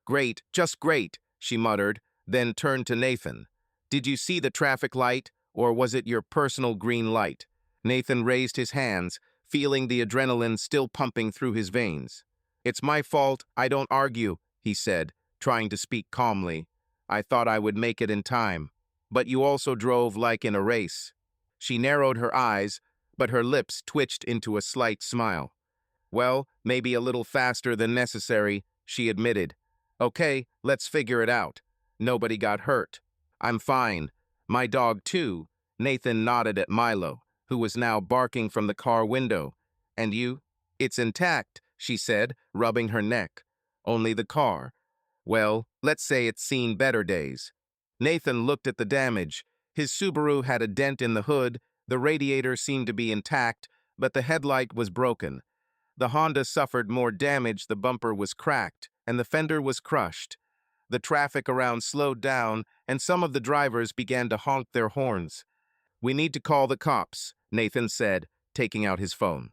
[SPEAKER 1] Great, just great, she muttered, then turned to Nathan. Did you see the traffic light, or was it your personal green light? Nathan raised his hands, feeling the adrenaline still pumping through his veins. It's my fault, I don't argue, he said, trying to speak calmly. I thought I would make it in time. But you also drove like in a race. She narrowed her eyes, but her lips twitched into a slight smile. Well, maybe a little faster than necessary, she admitted. Okay, let's figure it out. Nobody got hurt. I'm fine. My dog too. Nathan nodded at Milo, who was now barking from the car window. And you? It's intact, she said, rubbing her neck. Only the car. Well, let's say it's seen better days. Nathan looked at the damage. His Subaru had a dent in the hood, the radiator seemed to be intact, but the headlight was broken. The Honda suffered more damage, the bumper was cracked, and the fender was crushed. The traffic around slowed down, and some of the drivers began to honk their horns. We need to call the cops, Nathan said, taking out his phone.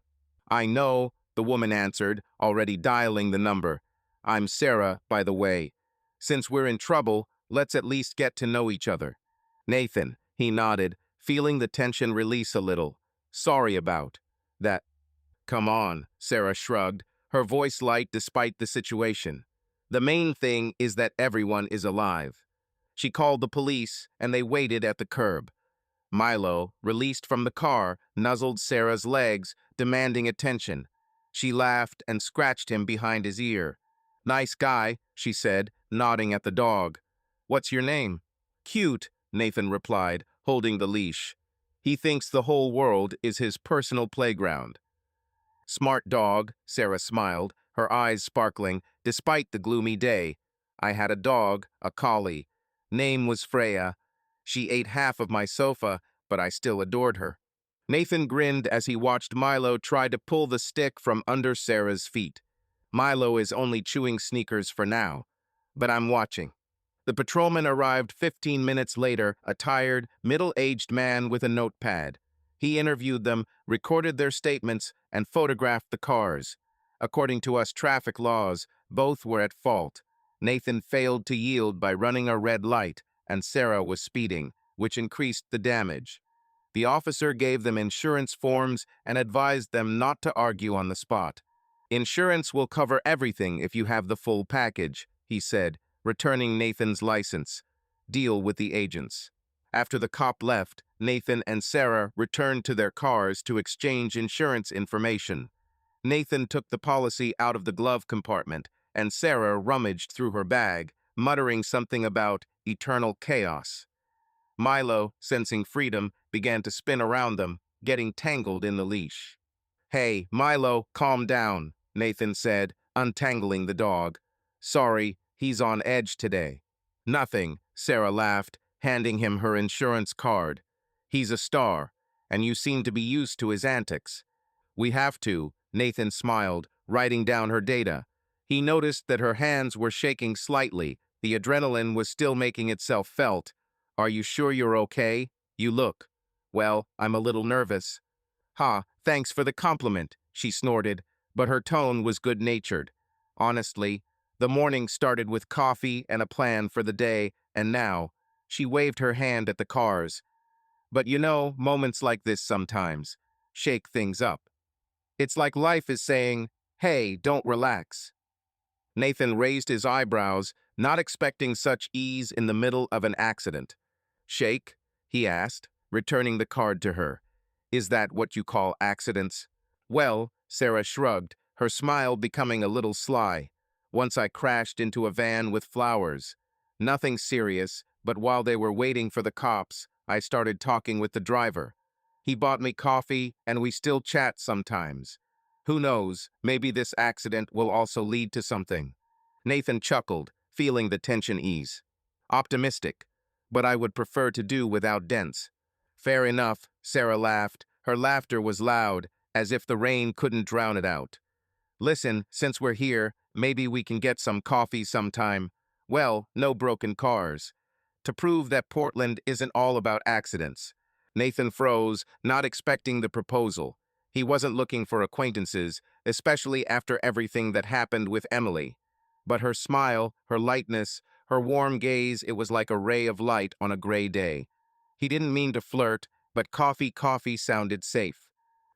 [SPEAKER 1] I know, the woman answered, already dialing the number. I'm Sarah, by the way. Since we're in trouble, let's at least get to know each other. Nathan, he nodded, feeling the tension release a little. Sorry about that. Come on, Sarah shrugged, her voice light despite the situation. The main thing is that everyone is alive. She called the police, and they waited at the curb. Milo, released from the car, nuzzled Sarah's legs, demanding attention. She laughed and scratched him behind his ear. Nice guy, she said, nodding at the dog. What's your name? Cute, Nathan replied, holding the leash. He thinks the whole world is his personal playground. Smart dog, Sarah smiled, her eyes sparkling, despite the gloomy day. I had a dog, a collie. Name was Freya. She ate half of my sofa, but I still adored her. Nathan grinned as he watched Milo try to pull the stick from under Sarah's feet. Milo is only chewing sneakers for now, but I'm watching. The patrolman arrived 15 minutes later, a tired, middle-aged man with a notepad. He interviewed them, recorded their statements, and photographed the cars. According to us traffic laws, both were at fault. Nathan failed to yield by running a red light, and Sarah was speeding, which increased the damage. The officer gave them insurance forms and advised them not to argue on the spot. "Insurance will cover everything if you have the full package," he said, returning Nathan's license. "Deal with the agents." After the cop left, Nathan and Sarah returned to their cars to exchange insurance information. Nathan took the policy out of the glove compartment, and Sarah rummaged through her bag, muttering something about eternal chaos. Milo, sensing freedom, began to spin around them, getting tangled in the leash. "Hey, Milo, calm down," Nathan said, untangling the dog. "Sorry, he's on edge today." "Nothing," Sarah laughed, handing him her insurance card. "He's a star, and you seem to be used to his antics." "We have to," Nathan smiled, writing down her data. He noticed that her hands were shaking slightly. The adrenaline was still making itself felt. "Are you sure you're okay? You look." "Well, I'm a little nervous." "Ha, thanks for the compliment," she snorted, but her tone was good-natured. "Honestly, the morning started with coffee and a plan for the day, and now," she waved her hand at the cars. "But you know, moments like this sometimes shake things up. It's like life is saying, hey, don't relax." Nathan raised his eyebrows, not expecting such ease in the middle of an accident. "Shake?" he asked, returning the card to her. "Is that what you call accidents?" "Well," Sarah shrugged, her smile becoming a little sly. "Once I crashed into a van with flowers. Nothing serious, but while they were waiting for the cops, I started talking with the driver. He bought me coffee, and we still chat sometimes. Who knows, maybe this accident will also lead to something." Nathan chuckled, feeling the tension ease. "Optimistic, but I would prefer to do without dents." "Fair enough," Sarah laughed. Her laughter was loud, as if the rain couldn't drown it out. "Listen, since we're here, maybe we can get some coffee sometime. Well, no broken cars. To prove that Portland isn't all about accidents." Nathan froze, not expecting the proposal. He wasn't looking for acquaintances, especially after everything that happened with Emily. But her smile, her lightness, her warm gaze, it was like a ray of light on a gray day. He didn't mean to flirt, but coffee sounded safe.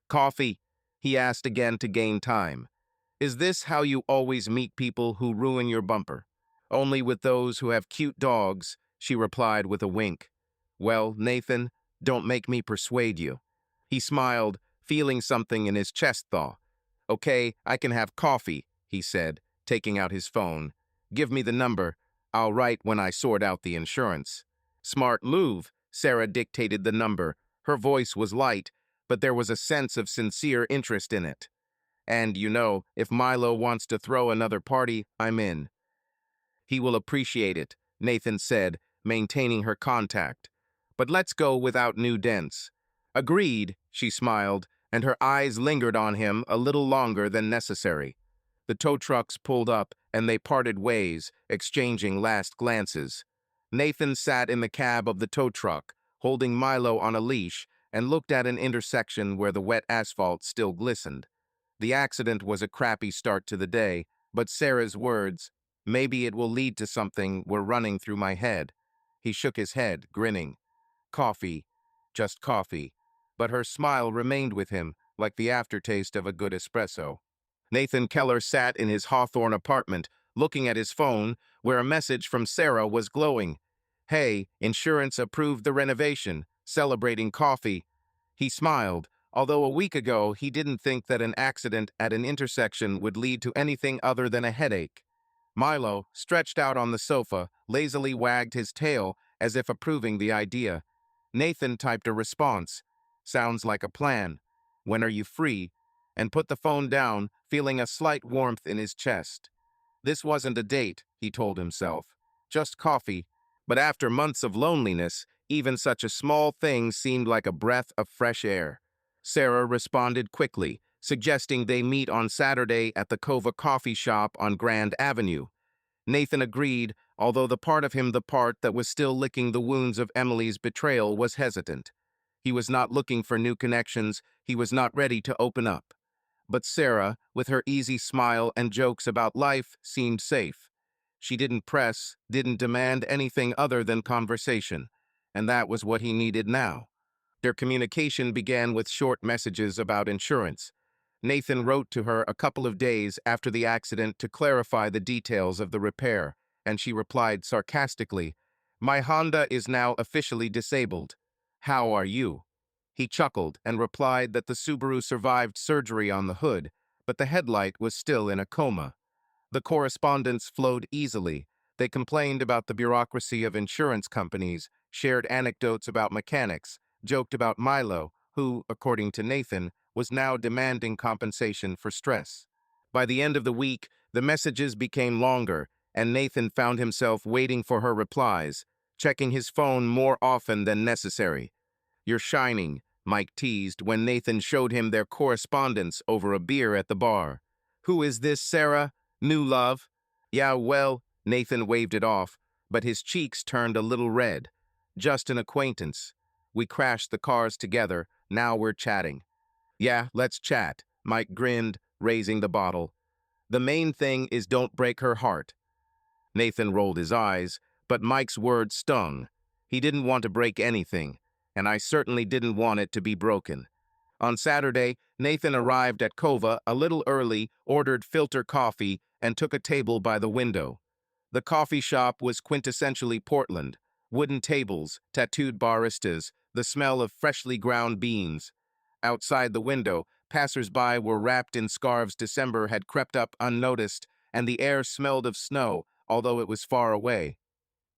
[SPEAKER 1] "Coffee?" he asked again to gain time. "Is this how you always meet people who ruin your bumper?" "Only with those who have cute dogs," she replied with a wink. "Well, Nathan, don't make me persuade you." He smiled, feeling something in his chest thaw. "Okay, I can have coffee," he said, taking out his phone. "Give me the number. I'll write when I sort out the insurance." "Smart move," Sarah dictated the number. Her voice was light, but there was a sense of sincere interest in it. "And, you know, if Milo wants to throw another party, I'm in." "He will appreciate it," Nathan said, maintaining her contact. "But let's go without new dents." "Agreed," she smiled, and her eyes lingered on him a little longer than necessary. The tow trucks pulled up, and they parted ways, exchanging last glances. Nathan sat in the cab of the tow truck, holding Milo on a leash, and looked at an intersection where the wet asphalt still glistened. The accident was a crappy start to the day, but Sarah's words, "Maybe it will lead to something," were running through my head. He shook his head, grinning. "Coffee. Just coffee." But her smile remained with him, like the aftertaste of a good espresso. Nathan Keller sat in his Hawthorne apartment, looking at his phone, where a message from Sarah was glowing. "Hey, insurance approved the renovation. Celebrating coffee." He smiled, although a week ago he didn't think that an accident at an intersection would lead to anything other than a headache. Milo, stretched out on the sofa, lazily wagged his tail as if approving the idea. Nathan typed a response. "Sounds like a plan. When are you free?" And put the phone down, feeling a slight warmth in his chest. This wasn't a date, he told himself. Just coffee. But after months of loneliness, even such a small thing seemed like a breath of fresh air. Sarah responded quickly, suggesting they meet on Saturday at the Cova coffee shop on Grand Avenue. Nathan agreed, although the part that was still licking the wounds of Emily's betrayal, was hesitant. He was not looking for new connections, he was not ready to open up. But Sarah, with her easy smile and jokes about life, seemed safe. She didn't press, didn't demand anything other than conversation, and that was what he needed now. Their communication began with short messages about insurance. Nathan wrote to her a couple of days after the accident to clarify the details of the repair, and she replied sarcastically, "My Honda is now officially disabled. How are you?" He chuckled and replied that the Subaru survived surgery on the hood, but the headlight was still in a coma. The correspondence flowed easily. They complained about the bureaucracy of insurance companies, shared anecdotes about mechanics, joked about Milo, who, according to Nathan, was now demanding compensation for stress. By the end of the week, the messages became longer, and Nathan found himself waiting for her replies, checking his phone more often than necessary. "You're shining," Mike teased when Nathan showed him their correspondence over a beer at the bar. "Who is this, Sarah? New love?" "Yeah, well," Nathan waved it off, but his cheeks turned a little red. "Just an acquaintance. We crashed the cars together, now we're chatting." "Yeah, let's chat," Mike grinned, raising the bottle. "The main thing is don't break her heart." Nathan rolled his eyes, but Mike's words stung. He didn't want to break anything, and I certainly didn't want it to be broken. On Saturday, Nathan arrived at Cova a little early, ordered filter coffee, and took a table by the window. The coffee shop was quintessentially Portland: wooden tables, tattooed baristas, the smell of freshly ground beans. Outside the window, passers-by were wrapped in scarves. December had crept up unnoticed, and the air smelled of snow, although it was far away.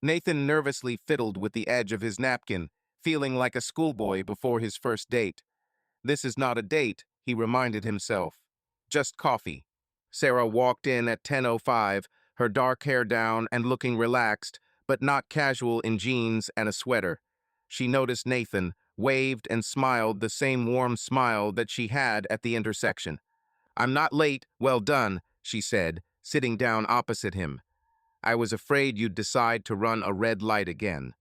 [SPEAKER 1] Nathan nervously fiddled with the edge of his napkin, feeling like a schoolboy before his first date. "This is not a date," he reminded himself. "Just coffee." Sarah walked in at 10:05, her dark hair down and looking relaxed, but not casual, in jeans and a sweater. She noticed Nathan, waved and smiled the same warm smile that she had at the intersection. "I'm not late, well done," she said, sitting down opposite him. "I was afraid you'd decide to run a red light again."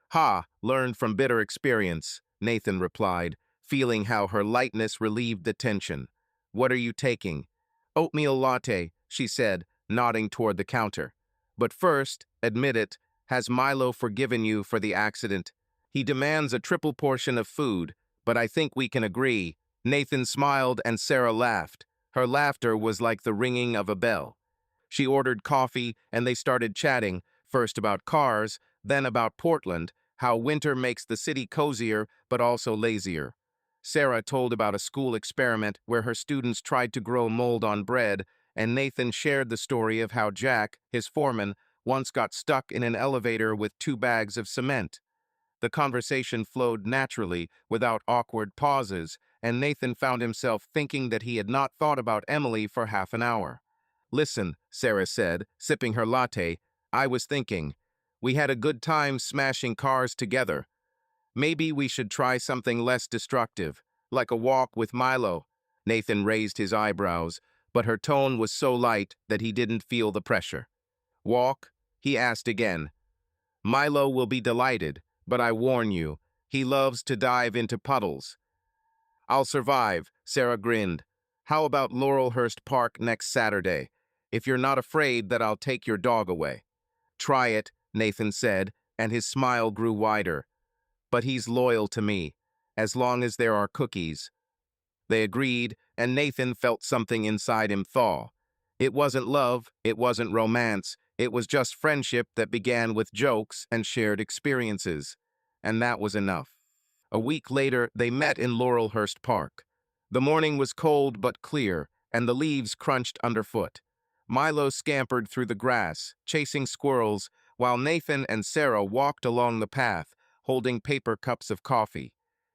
[SPEAKER 1] "Ha, learned from bitter experience," Nathan replied, feeling how her lightness relieved the tension. "What are you taking?" "Oatmeal latte," she said, nodding toward the counter. "But first, admit it, has Milo forgiven you for the accident? He demands a triple portion of food, but I think we can agree." Nathan smiled and Sarah laughed. Her laughter was like the ringing of a bell. She ordered coffee and they started chatting, first about cars, then about Portland, how winter makes the city cozier but also lazier. Sarah told about a school experiment where her students tried to grow mold on bread, and Nathan shared the story of how Jack, his foreman, once got stuck in an elevator with 2 bags of cement. The conversation flowed naturally, without awkward pauses, and Nathan found himself thinking that he had not thought about Emily for half an hour. "Listen," Sarah said, sipping her latte, "I was thinking. We had a good time smashing cars together. Maybe we should try something less destructive, like a walk with Milo." Nathan raised his eyebrows, but her tone was so light that he didn't feel the pressure. "Walk?" he asked again. "Milo will be delighted, but I warn you, he loves to dive into puddles." "I'll survive," Sarah grinned. "How about Laurelhurst Park next Saturday? If you're not afraid that I'll take your dog away." "Try it," Nathan said, and his smile grew wider. "But he's loyal to me, as long as there are cookies." They agreed, and Nathan felt something inside him thaw. It wasn't love, it wasn't romance, it was just friendship that began with jokes and shared experiences. And that was enough. A week later, they met in Laurelhurst Park. The morning was cold but clear, and the leaves crunched underfoot. Milo scampered through the grass, chasing squirrels, while Nathan and Sarah walked along the path, holding paper cups of coffee.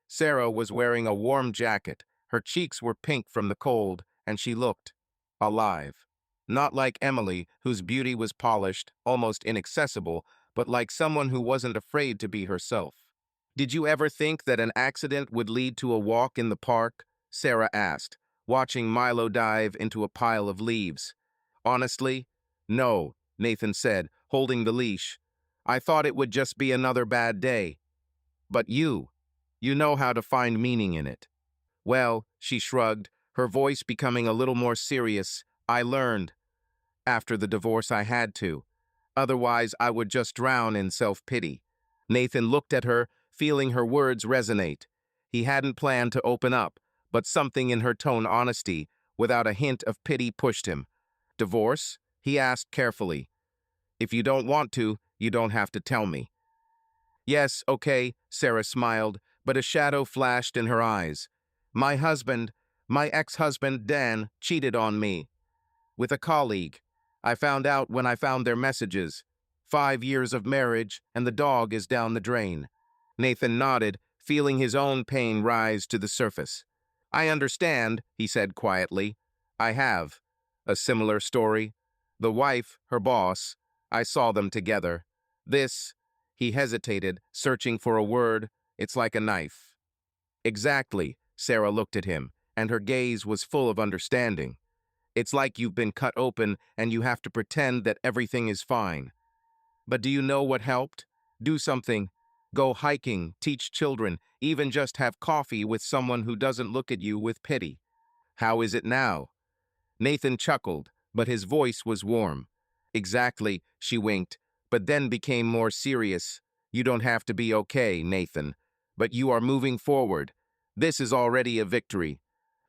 [SPEAKER 1] Sarah was wearing a warm jacket. Her cheeks were pink from the cold, and she looked alive. Not like Emily, whose beauty was polished, almost inaccessible, but like someone who wasn't afraid to be herself. Did you ever think that an accident would lead to a walk in the park? Sarah asked, watching Milo dive into a pile of leaves. Honestly, no, Nathan said, holding the leash. I thought it would just be another bad day. But you know how to find meaning in it. Well, she shrugged, her voice becoming a little more serious. I learned. After the divorce, I had to. Otherwise, I would just drown in self-pity. Nathan looked at her, feeling her words resonate. He hadn't planned to open up, but something in her tone honesty, without a hint of pity, pushed him. Divorce? He asked carefully. If you don't want to, you don't have to tell me. Yes, okay, Sarah smiled, but a shadow flashed in her eyes. My husband, my ex-husband, Dan, cheated on me. With a colleague. I found out when I found their messages. 5 years of marriage, and the dog is down the drain. Nathan nodded, feeling his own pain rise to the surface. I understand, he said quietly. I have. A similar story. The wife, her boss, I saw them together. This, he hesitated, searching for a word. It's like a knife. Exactly, Sarah looked at him, and her gaze was full of understanding. It's like you've been cut open and you have to pretend that everything is fine. But do you know what helped? Do something. Go hiking, teach children, even just have coffee with someone who doesn't look at you with pity. How is it now? Nathan chuckled, but his voice was warm. Exactly, she winked, but then became more serious. You don't have to be okay, Nathan, but you are moving forward. This is already a victory.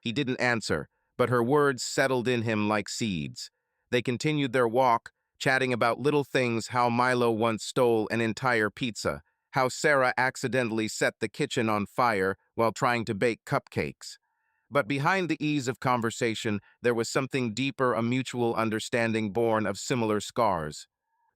[SPEAKER 1] He didn't answer, but her words settled in him like seeds. They continued their walk, chatting about little things, how Milo once stole an entire pizza, how Sarah accidentally set the kitchen on fire while trying to bake cupcakes. But behind the ease of conversation, there was something deeper, a mutual understanding born of similar scars.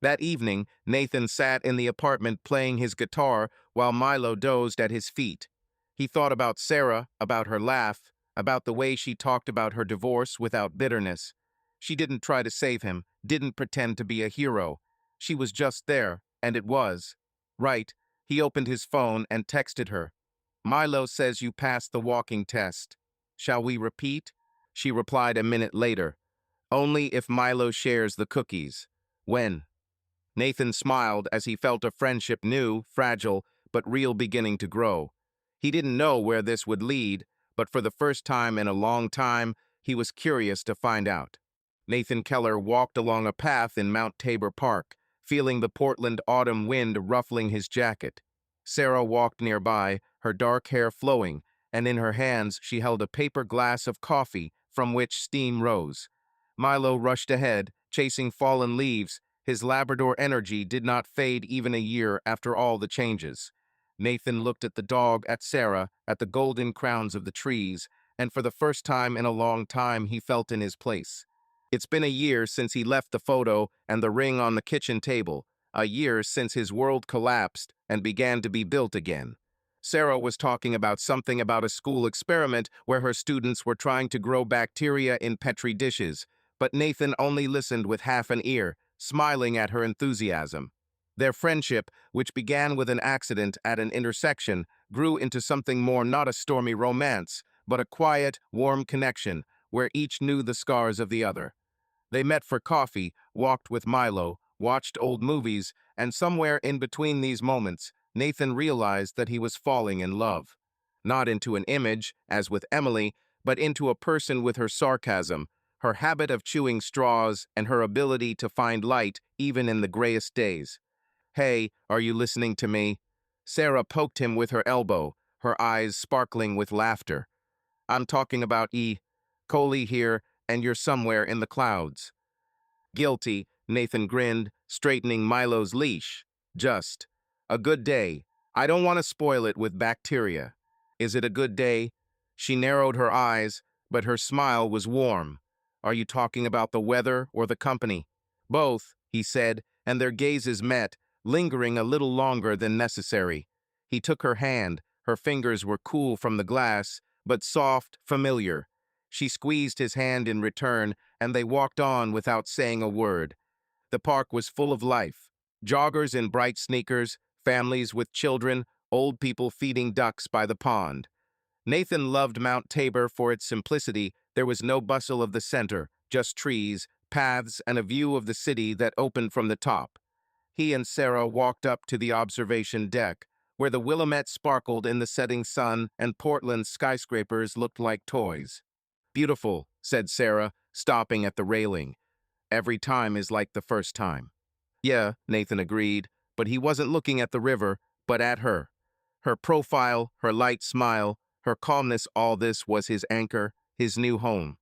[SPEAKER 1] That evening, Nathan sat in the apartment playing his guitar while Milo dozed at his feet. He thought about Sarah, about her laugh, about the way she talked about her divorce without bitterness. She didn't try to save him, didn't pretend to be a hero. She was just there, and it was. Right, he opened his phone and texted her. Milo says you passed the walking test. Shall we repeat? She replied a minute later. Only if Milo shares the cookies. When? Nathan smiled as he felt a friendship new, fragile, but real beginning to grow. He didn't know where this would lead, but for the first time in a long time, he was curious to find out. Nathan Keller walked along a path in Mount Tabor Park, feeling the Portland autumn wind ruffling his jacket. Sarah walked nearby, her dark hair flowing, and in her hands she held a paper glass of coffee from which steam rose. Milo rushed ahead, chasing fallen leaves. His Labrador energy did not fade even a year after all the changes. Nathan looked at the dog, at Sarah, at the golden crowns of the trees, and for the first time in a long time he felt in his place. It's been a year since he left the photo and the ring on the kitchen table, a year since his world collapsed and began to be built again. Sarah was talking about something about a school experiment where her students were trying to grow bacteria in Petri dishes, but Nathan only listened with half an ear, smiling at her enthusiasm. Their friendship, which began with an accident at an intersection, grew into something more, not a stormy romance, but a quiet, warm connection where each knew the scars of the other. They met for coffee, walked with Milo, watched old movies, and somewhere in between these moments, Nathan realized that he was falling in love. Not into an image, as with Emily, but into a person with her sarcasm, her habit of chewing straws, and her ability to find light even in the grayest days. Hey, are you listening to me? Sarah poked him with her elbow, her eyes sparkling with laughter. I'm talking about Coley here, and you're somewhere in the clouds. Guilty, Nathan grinned, straightening Milo's leash. Just. A good day. I don't want to spoil it with bacteria. Is it a good day? She narrowed her eyes, but her smile was warm. Are you talking about the weather or the company? Both, he said, and their gazes met, lingering a little longer than necessary. He took her hand. Her fingers were cool from the glass, but soft, familiar. She squeezed his hand in return, and they walked on without saying a word. The park was full of life. Joggers in bright sneakers, families with children, old people feeding ducks by the pond. Nathan loved Mount Tabor for its simplicity. There was no bustle of the center, just trees, paths, and a view of the city that opened from the top. He and Sarah walked up to the observation deck, where the Willamette sparkled in the setting sun and Portland's skyscrapers looked like toys. "Beautiful," said Sarah, stopping at the railing. "Every time is like the first time." "Yeah," Nathan agreed, but he wasn't looking at the river, but at her. Her profile, her light smile, her calmness, all this was his anchor, his new home.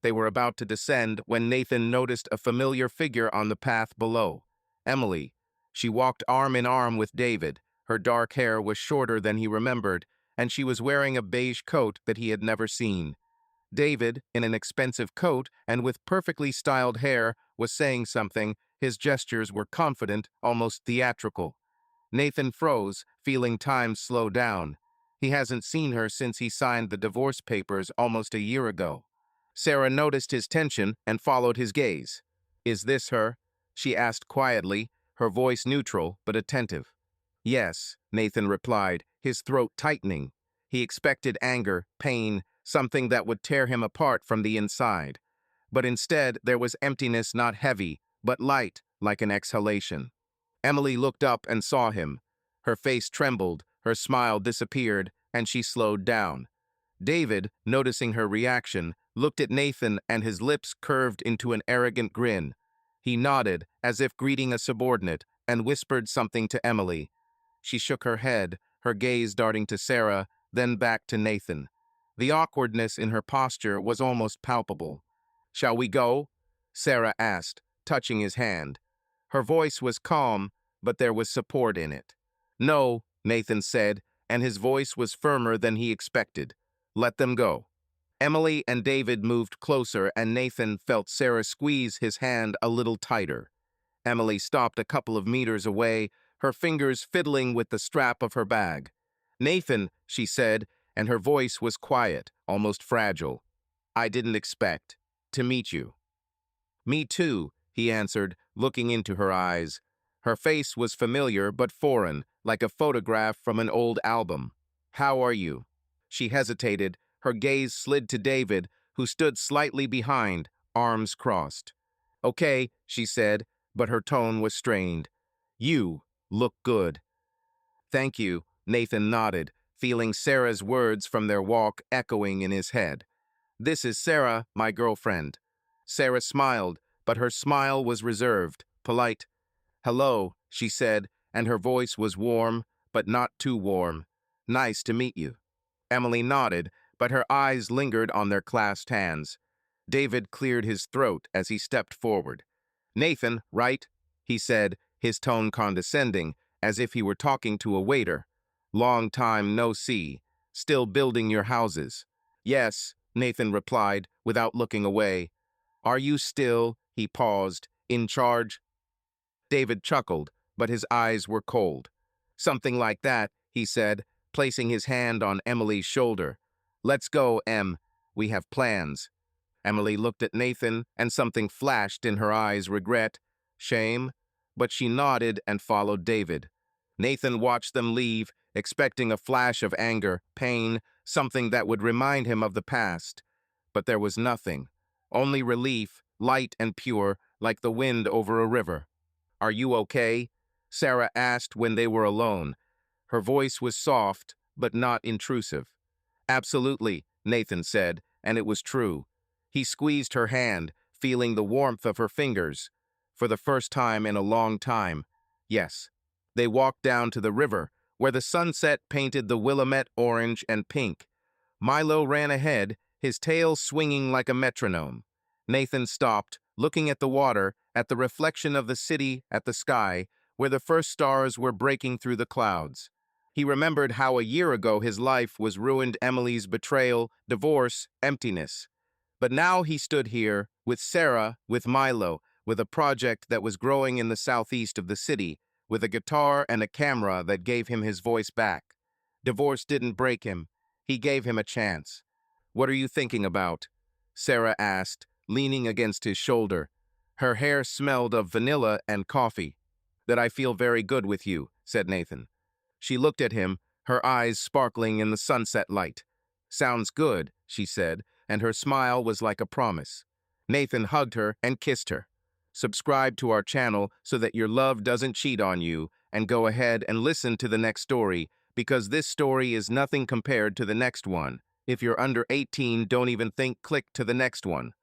[SPEAKER 1] They were about to descend when Nathan noticed a familiar figure on the path below. Emily. She walked arm in arm with David. Her dark hair was shorter than he remembered, and she was wearing a beige coat that he had never seen. David, in an expensive coat and with perfectly styled hair, was saying something. His gestures were confident, almost theatrical. Nathan froze, feeling time slow down. He hasn't seen her since he signed the divorce papers almost a year ago. Sarah noticed his tension and followed his gaze. "Is this her?" she asked quietly, her voice neutral but attentive. "Yes," Nathan replied, his throat tightening. He expected anger, pain, something that would tear him apart from the inside. But instead, there was emptiness, not heavy, but light, like an exhalation. Emily looked up and saw him. Her face trembled, her smile disappeared, and she slowed down. David, noticing her reaction, looked at Nathan and his lips curved into an arrogant grin. He nodded, as if greeting a subordinate, and whispered something to Emily. She shook her head, her gaze darting to Sarah, then back to Nathan. The awkwardness in her posture was almost palpable. "Shall we go?" Sarah asked, touching his hand. Her voice was calm, but there was support in it. "No," Nathan said, and his voice was firmer than he expected. "Let them go." Emily and David moved closer, and Nathan felt Sarah squeeze his hand a little tighter. Emily stopped a couple of meters away, her fingers fiddling with the strap of her bag. "Nathan," she said, and her voice was quiet, almost fragile. "I didn't expect to meet you." "Me too," he answered, looking into her eyes. Her face was familiar but foreign, like a photograph from an old album. "How are you?" She hesitated. Her gaze slid to David, who stood slightly behind, arms crossed. "Okay," she said, but her tone was strained. "You look good." "Thank you," Nathan nodded, feeling Sarah's words from their walk echoing in his head. "This is Sarah, my girlfriend." Sarah smiled, but her smile was reserved, polite. "Hello," she said, and her voice was warm, but not too warm. "Nice to meet you." Emily nodded, but her eyes lingered on their clasped hands. David cleared his throat as he stepped forward. "Nathan, right?" he said, his tone condescending, as if he were talking to a waiter. "Long time no see. Still building your houses?" "Yes," Nathan replied, without looking away. "Are you still," he paused, "in charge?" David chuckled, but his eyes were cold. "Something like that," he said, placing his hand on Emily's shoulder. "Let's go, Em. We have plans." Emily looked at Nathan, and something flashed in her eyes, regret, shame, but she nodded and followed David. Nathan watched them leave, expecting a flash of anger, pain, something that would remind him of the past. But there was nothing, only relief, light and pure, like the wind over a river. "Are you okay?" Sarah asked when they were alone. Her voice was soft, but not intrusive. "Absolutely," Nathan said, and it was true. He squeezed her hand, feeling the warmth of her fingers. For the first time in a long time, yes. They walked down to the river, where the sunset painted the Willamette orange and pink. Milo ran ahead, his tail swinging like a metronome. Nathan stopped, looking at the water, at the reflection of the city, at the sky, where the first stars were breaking through the clouds. He remembered how a year ago his life was ruined: Emily's betrayal, divorce, emptiness. But now he stood here, with Sarah, with Milo, with a project that was growing in the southeast of the city, with a guitar and a camera that gave him his voice back. Divorce didn't break him. He gave him a chance. "What are you thinking about?" Sarah asked, leaning against his shoulder. Her hair smelled of vanilla and coffee. "That I feel very good with you," said Nathan. She looked at him, her eyes sparkling in the sunset light. "Sounds good," she said, and her smile was like a promise. Nathan hugged her and kissed her. Subscribe to our channel so that your love doesn't cheat on you, and go ahead and listen to the next story, because this story is nothing compared to the next one. If you're under 18, don't even think click to the next one.